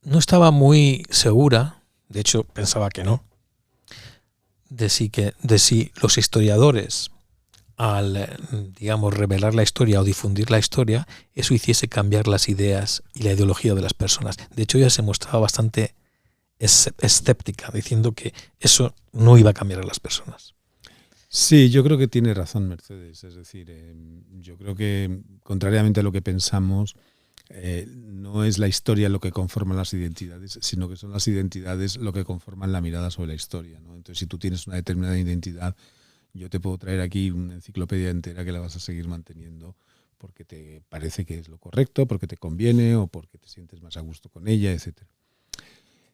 no estaba muy segura, de hecho pensaba que no, de si los historiadores, al, digamos, revelar la historia o difundir la historia, eso hiciese cambiar las ideas y la ideología de las personas. De hecho, ella se mostraba bastante escéptica, diciendo que eso no iba a cambiar a las personas. Sí, yo creo que tiene razón Mercedes. Es decir, yo creo que, contrariamente a lo que pensamos, no es la historia lo que conforma las identidades, sino que son las identidades lo que conforman la mirada sobre la historia, ¿no? Entonces, si tú tienes una determinada identidad, yo te puedo traer aquí una enciclopedia entera que la vas a seguir manteniendo porque te parece que es lo correcto, porque te conviene o porque te sientes más a gusto con ella, etcétera.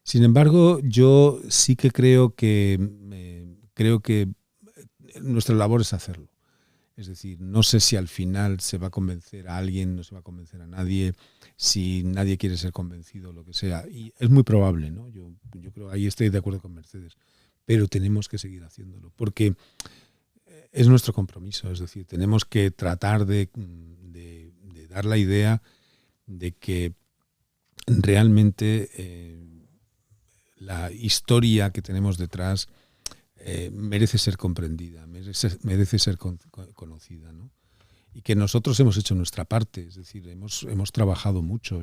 Sin embargo, yo sí que creo que nuestra labor es hacerlo. Es decir, no sé si al final se va a convencer a alguien, no se va a convencer a nadie, si nadie quiere ser convencido o lo que sea. Y es muy probable, ¿no? Yo creo, ahí estoy de acuerdo con Mercedes, pero tenemos que seguir haciéndolo, porque es nuestro compromiso. Es decir, tenemos que tratar de dar la idea de que realmente la historia que tenemos detrás merece ser comprendida, merece ser conocida, ¿no? y que nosotros hemos hecho nuestra parte, es decir, hemos trabajado mucho.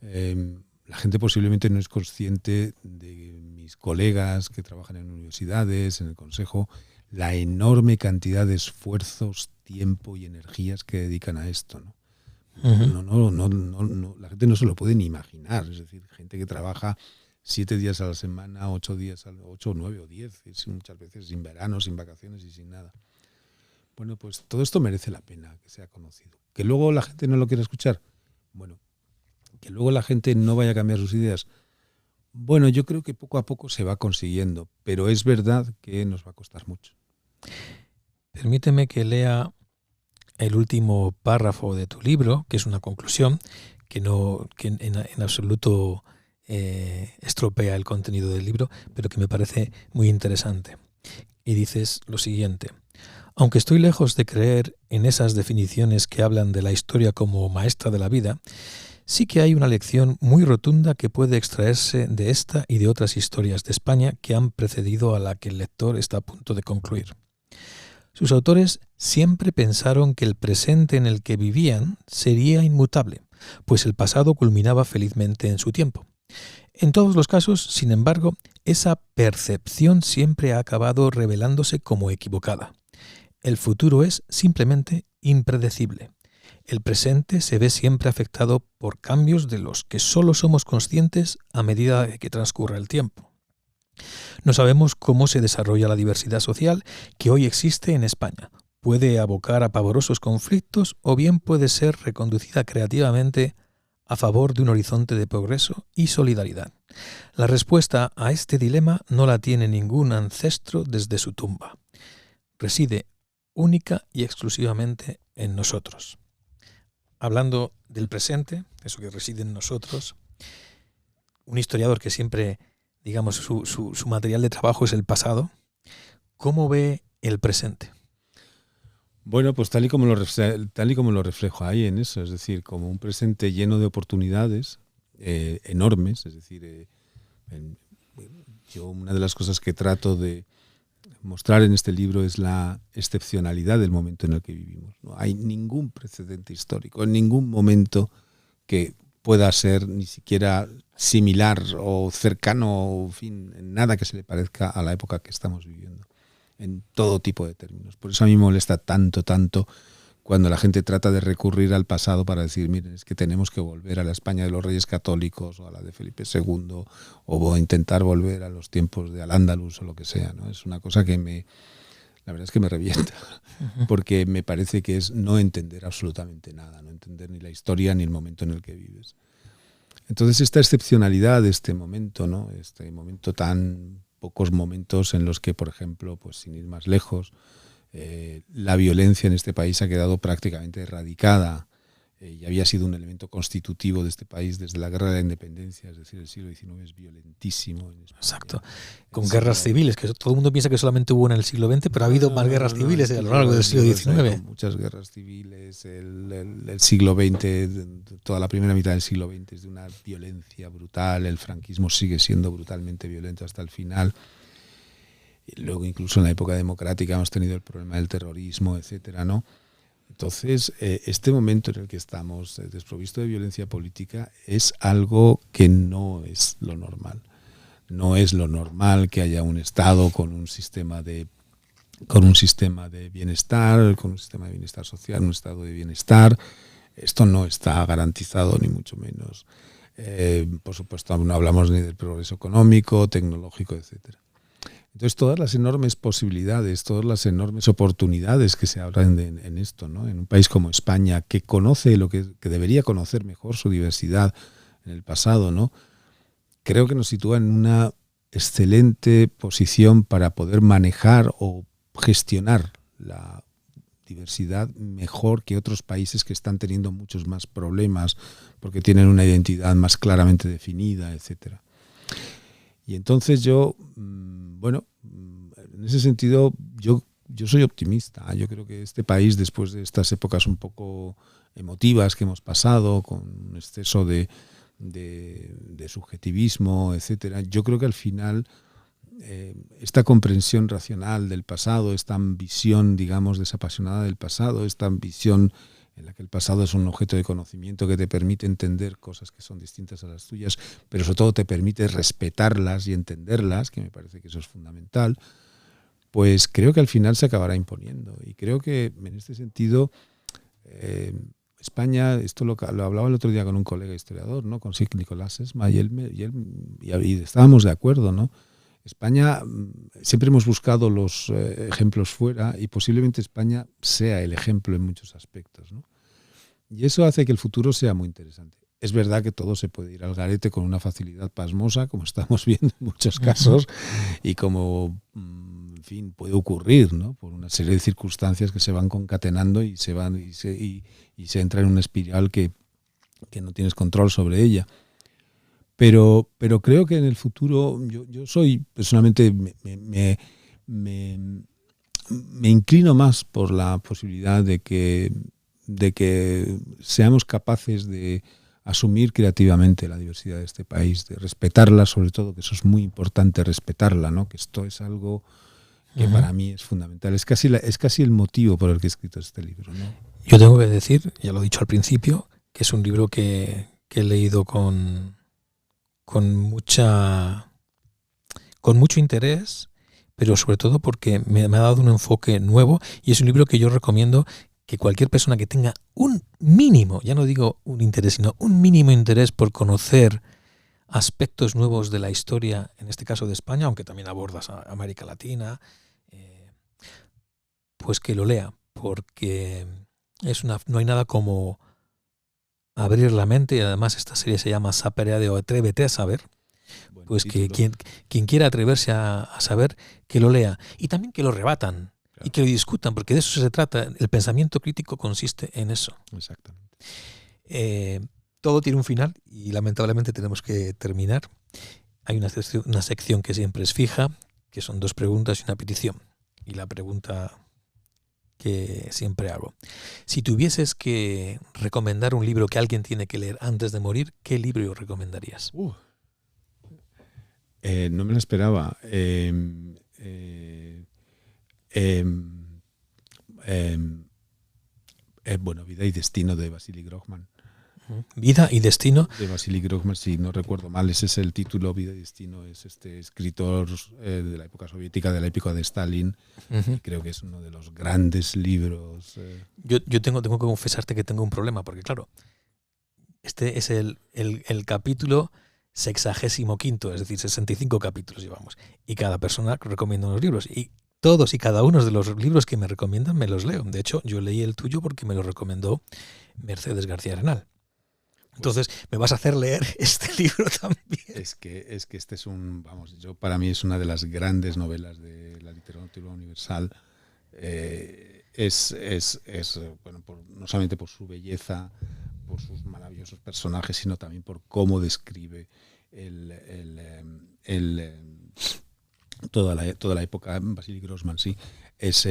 La gente posiblemente no es consciente de mis colegas que trabajan en universidades, en el consejo, la enorme cantidad de esfuerzos, tiempo y energías que dedican a esto, ¿no? No, la gente no se lo puede ni imaginar. Es decir, gente que trabaja 7 días a la semana, 8 días, 8, 9 o 10, muchas veces sin verano, sin vacaciones y sin nada. Bueno, pues todo esto merece la pena que sea conocido. Que luego la gente no lo quiera escuchar, bueno, que luego la gente no vaya a cambiar sus ideas. Bueno, yo creo que poco a poco se va consiguiendo, pero es verdad que nos va a costar mucho. Permíteme que lea el último párrafo de tu libro, que es una conclusión que en absoluto estropea el contenido del libro, pero que me parece muy interesante. Y dices lo siguiente: aunque estoy lejos de creer en esas definiciones que hablan de la historia como maestra de la vida, sí que hay una lección muy rotunda que puede extraerse de esta y de otras historias de España que han precedido a la que el lector está a punto de concluir. Sus autores siempre pensaron que el presente en el que vivían sería inmutable, pues el pasado culminaba felizmente en su tiempo. En todos los casos, sin embargo, esa percepción siempre ha acabado revelándose como equivocada. El futuro es simplemente impredecible. El presente se ve siempre afectado por cambios de los que solo somos conscientes a medida que transcurre el tiempo. No sabemos cómo se desarrolla la diversidad social que hoy existe en España. Puede abocar a pavorosos conflictos o bien puede ser reconducida creativamente a favor de un horizonte de progreso y solidaridad. La respuesta a este dilema no la tiene ningún ancestro desde su tumba. Reside única y exclusivamente en nosotros. Hablando del presente, eso que reside en nosotros, un historiador que siempre, digamos, su material de trabajo es el pasado, ¿cómo ve el presente? Bueno, pues tal y como lo reflejo ahí en eso, es decir, como un presente lleno de oportunidades enormes, es decir, yo una de las cosas que trato de mostrar en este libro es la excepcionalidad del momento en el que vivimos. No hay ningún precedente histórico, en ningún momento que pueda ser ni siquiera similar o cercano, o, en fin, en nada que se le parezca a la época que estamos viviendo, en todo tipo de términos. Por eso a mí me molesta tanto cuando la gente trata de recurrir al pasado para decir, miren, es que tenemos que volver a la España de los Reyes Católicos o a la de Felipe II o intentar volver a los tiempos de Al-Ándalus o lo que sea, ¿no? Es una cosa que la verdad es que me revienta, porque me parece que es no entender absolutamente nada, no entender ni la historia ni el momento en el que vives. Entonces esta excepcionalidad de este momento, ¿no? Este momento tan pocos momentos en los que, por ejemplo, pues sin ir más lejos, la violencia en este país ha quedado prácticamente erradicada y había sido un elemento constitutivo de este país desde la Guerra de la Independencia, es decir, el siglo XIX es violentísimo en España. Exacto, con guerras civiles, que todo el mundo piensa que solamente hubo en el siglo XX, pero ha habido más guerras civiles a lo largo del siglo XIX. Muchas guerras civiles, el siglo XX, toda la primera mitad del siglo XX es de una violencia brutal, el franquismo sigue siendo brutalmente violento hasta el final. Luego incluso en la época democrática hemos tenido el problema del terrorismo, etcétera, ¿no? Entonces, este momento en el que estamos desprovisto de violencia política es algo que no es lo normal. No es lo normal que haya un Estado con un sistema de bienestar, con un sistema de bienestar social, un estado de bienestar. Esto no está garantizado ni mucho menos. Por supuesto, no hablamos ni del progreso económico, tecnológico, etcétera. Entonces, todas las enormes posibilidades, todas las enormes oportunidades que se abren en esto, ¿no? En un país como España, que conoce lo que debería conocer mejor su diversidad en el pasado, ¿no? Creo que nos sitúa en una excelente posición para poder manejar o gestionar la diversidad mejor que otros países que están teniendo muchos más problemas porque tienen una identidad más claramente definida, etcétera. Y entonces yo, bueno, en ese sentido yo soy optimista. Yo creo que este país, después de estas épocas un poco emotivas que hemos pasado, con un exceso de subjetivismo, etcétera, yo creo que al final esta comprensión racional del pasado, esta ambición, digamos, desapasionada del pasado, esta ambición en la que el pasado es un objeto de conocimiento que te permite entender cosas que son distintas a las tuyas, pero sobre todo te permite respetarlas y entenderlas, que me parece que eso es fundamental, pues creo que al final se acabará imponiendo. Y creo que en este sentido España, esto lo hablaba el otro día con un colega historiador, ¿no? Con Sig Nicolás Esma, y estábamos de acuerdo, ¿no? España, siempre hemos buscado los ejemplos fuera y posiblemente España sea el ejemplo en muchos aspectos, ¿no? Y eso hace que el futuro sea muy interesante. Es verdad que todo se puede ir al garete con una facilidad pasmosa, como estamos viendo en muchos casos, y como, en fin, puede ocurrir, ¿no? Por una serie de circunstancias que se van concatenando y se entra en una espiral que no tienes control sobre ella. Pero creo que en el futuro, yo soy, personalmente, me inclino más por la posibilidad de que seamos capaces de asumir creativamente la diversidad de este país, de respetarla, sobre todo, que eso es muy importante, respetarla, ¿no? Que esto es algo que para mí es fundamental. Es casi el motivo por el que he escrito este libro, ¿no? Yo tengo que decir, ya lo he dicho al principio, que es un libro que he leído con mucho interés, pero sobre todo porque me ha dado un enfoque nuevo, y es un libro que yo recomiendo que cualquier persona que tenga un mínimo, ya no digo un interés, sino un mínimo interés por conocer aspectos nuevos de la historia, en este caso de España, aunque también abordas a América Latina, pues que lo lea, porque no hay nada como abrir la mente, y además esta serie se llama Sapere o Atrévete a saber, pues que quien quiera atreverse a saber, que lo lea, y también que lo rebatan, claro, y que lo discutan, porque de eso se trata. El pensamiento crítico consiste en eso. Exactamente. Todo tiene un final y lamentablemente tenemos que terminar. Hay una sección que siempre es fija, que son 2 preguntas y una petición. Y la pregunta que siempre hago: si tuvieses que recomendar un libro que alguien tiene que leer antes de morir, ¿qué libro recomendarías? No me lo esperaba. Bueno, Vida y Destino de Vasily Grossman. Vida y Destino. De Vasily Grossman, si no recuerdo mal, ese es el título. Vida y Destino es este escritor de la época soviética, de la época de Stalin. Y creo que es uno de los grandes libros. Yo tengo que confesarte que tengo un problema, porque claro, este es el capítulo 65º, es decir, 65 capítulos llevamos. Y cada persona recomienda unos libros. Y todos y cada uno de los libros que me recomiendan me los leo. De hecho, yo leí el tuyo porque me lo recomendó Mercedes García Arenal. Entonces, me vas a hacer leer este libro también. Es que este es para mí es una de las grandes novelas de la literatura universal. Bueno, no solamente por su belleza, por sus maravillosos personajes, sino también por cómo describe toda la época. Vasily Grossman, sí, es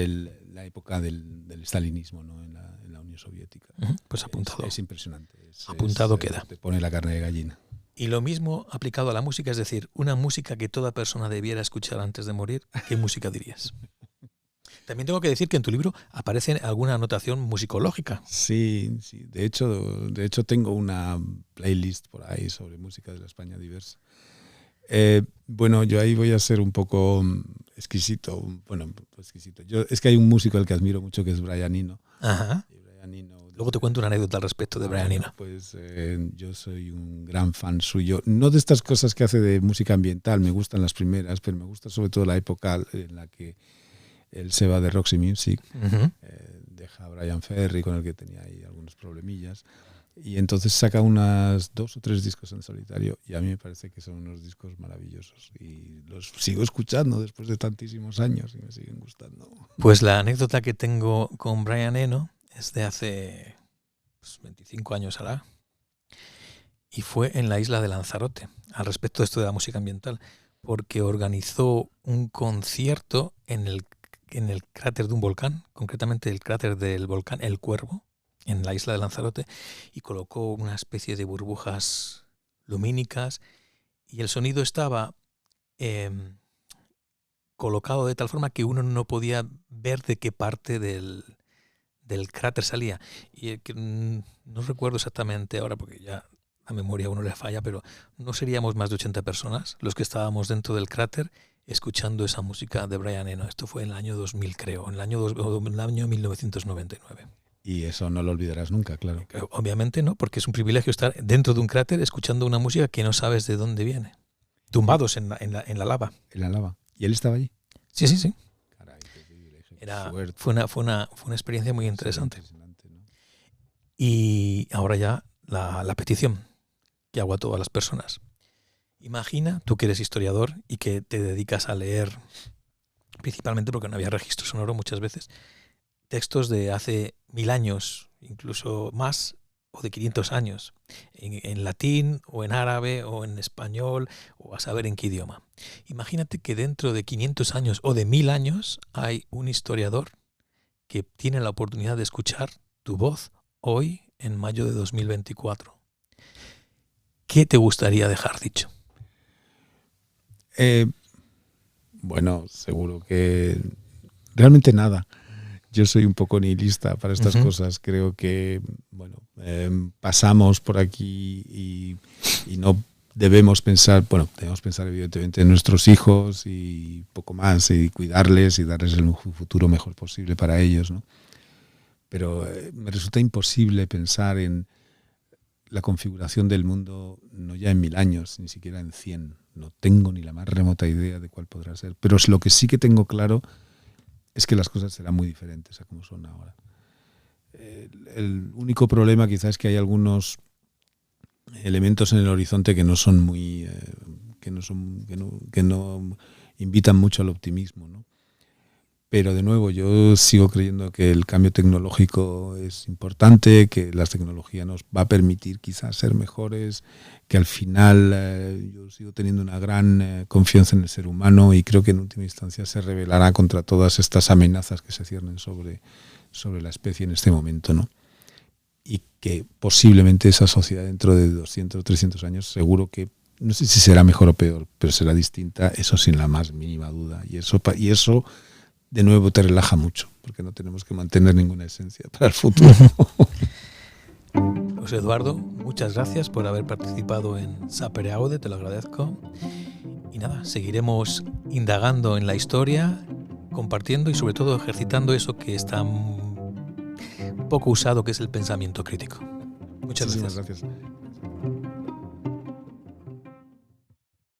la época del stalinismo, ¿no? en la Unión Soviética. Pues apuntado. Es impresionante. Apuntado queda. Te pone la carne de gallina. Y lo mismo aplicado a la música, es decir, una música que toda persona debiera escuchar antes de morir, ¿qué música dirías? También tengo que decir que en tu libro aparece alguna anotación musicológica. Sí. De hecho tengo una playlist por ahí sobre música de la España diversa. Bueno, yo ahí voy a ser un poco exquisito. Es que hay un músico al que admiro mucho, que es Brian Eno. Ajá. Luego te cuento una anécdota al respecto de Brian Eno. Pues yo soy un gran fan suyo. No de estas cosas que hace de música ambiental, me gustan las primeras, pero me gusta sobre todo la época en la que él se va de Roxy Music, deja a Brian Ferry, con el que tenía ahí algunos problemillas, y entonces saca unas 2 o 3 discos en solitario, y a mí me parece que son unos discos maravillosos, y los sigo escuchando después de tantísimos años y me siguen gustando. Pues la anécdota que tengo con Brian Eno es de hace 25 años hará, y fue en la isla de Lanzarote, al respecto de esto de la música ambiental, porque organizó un concierto en el cráter de un volcán, concretamente el cráter del volcán El Cuervo, en la isla de Lanzarote, y colocó una especie de burbujas lumínicas, y el sonido estaba colocado de tal forma que uno no podía ver de qué parte del cráter salía. Y no recuerdo exactamente ahora, porque ya la memoria a uno le falla, pero no seríamos más de 80 personas los que estábamos dentro del cráter escuchando esa música de Brian Eno. Esto fue en el año 2000, creo, en el año 1999. Y eso no lo olvidarás nunca, claro. Obviamente no, porque es un privilegio estar dentro de un cráter escuchando una música que no sabes de dónde viene. Tumbados en la lava. En la lava. ¿Y él estaba allí? Sí, sí, sí. Caray, qué privilegio. Fue una experiencia muy interesante. Impresionante, ¿no? Y ahora ya la petición que hago a todas las personas. Imagina, tú que eres historiador y que te dedicas a leer, principalmente porque no había registro sonoro muchas veces, textos de hace 1000 años, incluso más, o de 500 años, en latín o en árabe o en español o a saber en qué idioma. Imagínate que dentro de 500 años o de 1000 años hay un historiador que tiene la oportunidad de escuchar tu voz hoy en mayo de 2024. ¿Qué te gustaría dejar dicho? Bueno, seguro que realmente nada. Yo soy un poco nihilista para estas cosas. Creo que pasamos por aquí y no debemos pensar, debemos pensar evidentemente en nuestros hijos y poco más, y cuidarles y darles un futuro mejor posible para ellos, ¿no? Pero me resulta imposible pensar en la configuración del mundo no ya en 1000 años, ni siquiera en 100. No tengo ni la más remota idea de cuál podrá ser. Pero lo que sí que tengo claro es que las cosas serán muy diferentes a como son ahora. El único problema quizás es que hay algunos elementos en el horizonte que no son muy que no invitan mucho al optimismo, ¿no? Pero de nuevo, yo sigo creyendo que el cambio tecnológico es importante, que la tecnología nos va a permitir quizás ser mejores, que al final yo sigo teniendo una gran confianza en el ser humano y creo que en última instancia se rebelará contra todas estas amenazas que se ciernen sobre la especie en este momento, ¿no? Y que posiblemente esa sociedad dentro de 200 o 300 años seguro que, no sé si será mejor o peor, pero será distinta, eso sin la más mínima duda. Y eso de nuevo te relaja mucho, porque no tenemos que mantener ninguna esencia para el futuro. José Eduardo, muchas gracias por haber participado en Sapere Aude, te lo agradezco. Y nada, seguiremos indagando en la historia, compartiendo y sobre todo ejercitando eso que está poco usado, que es el pensamiento crítico. Muchas gracias. Gracias.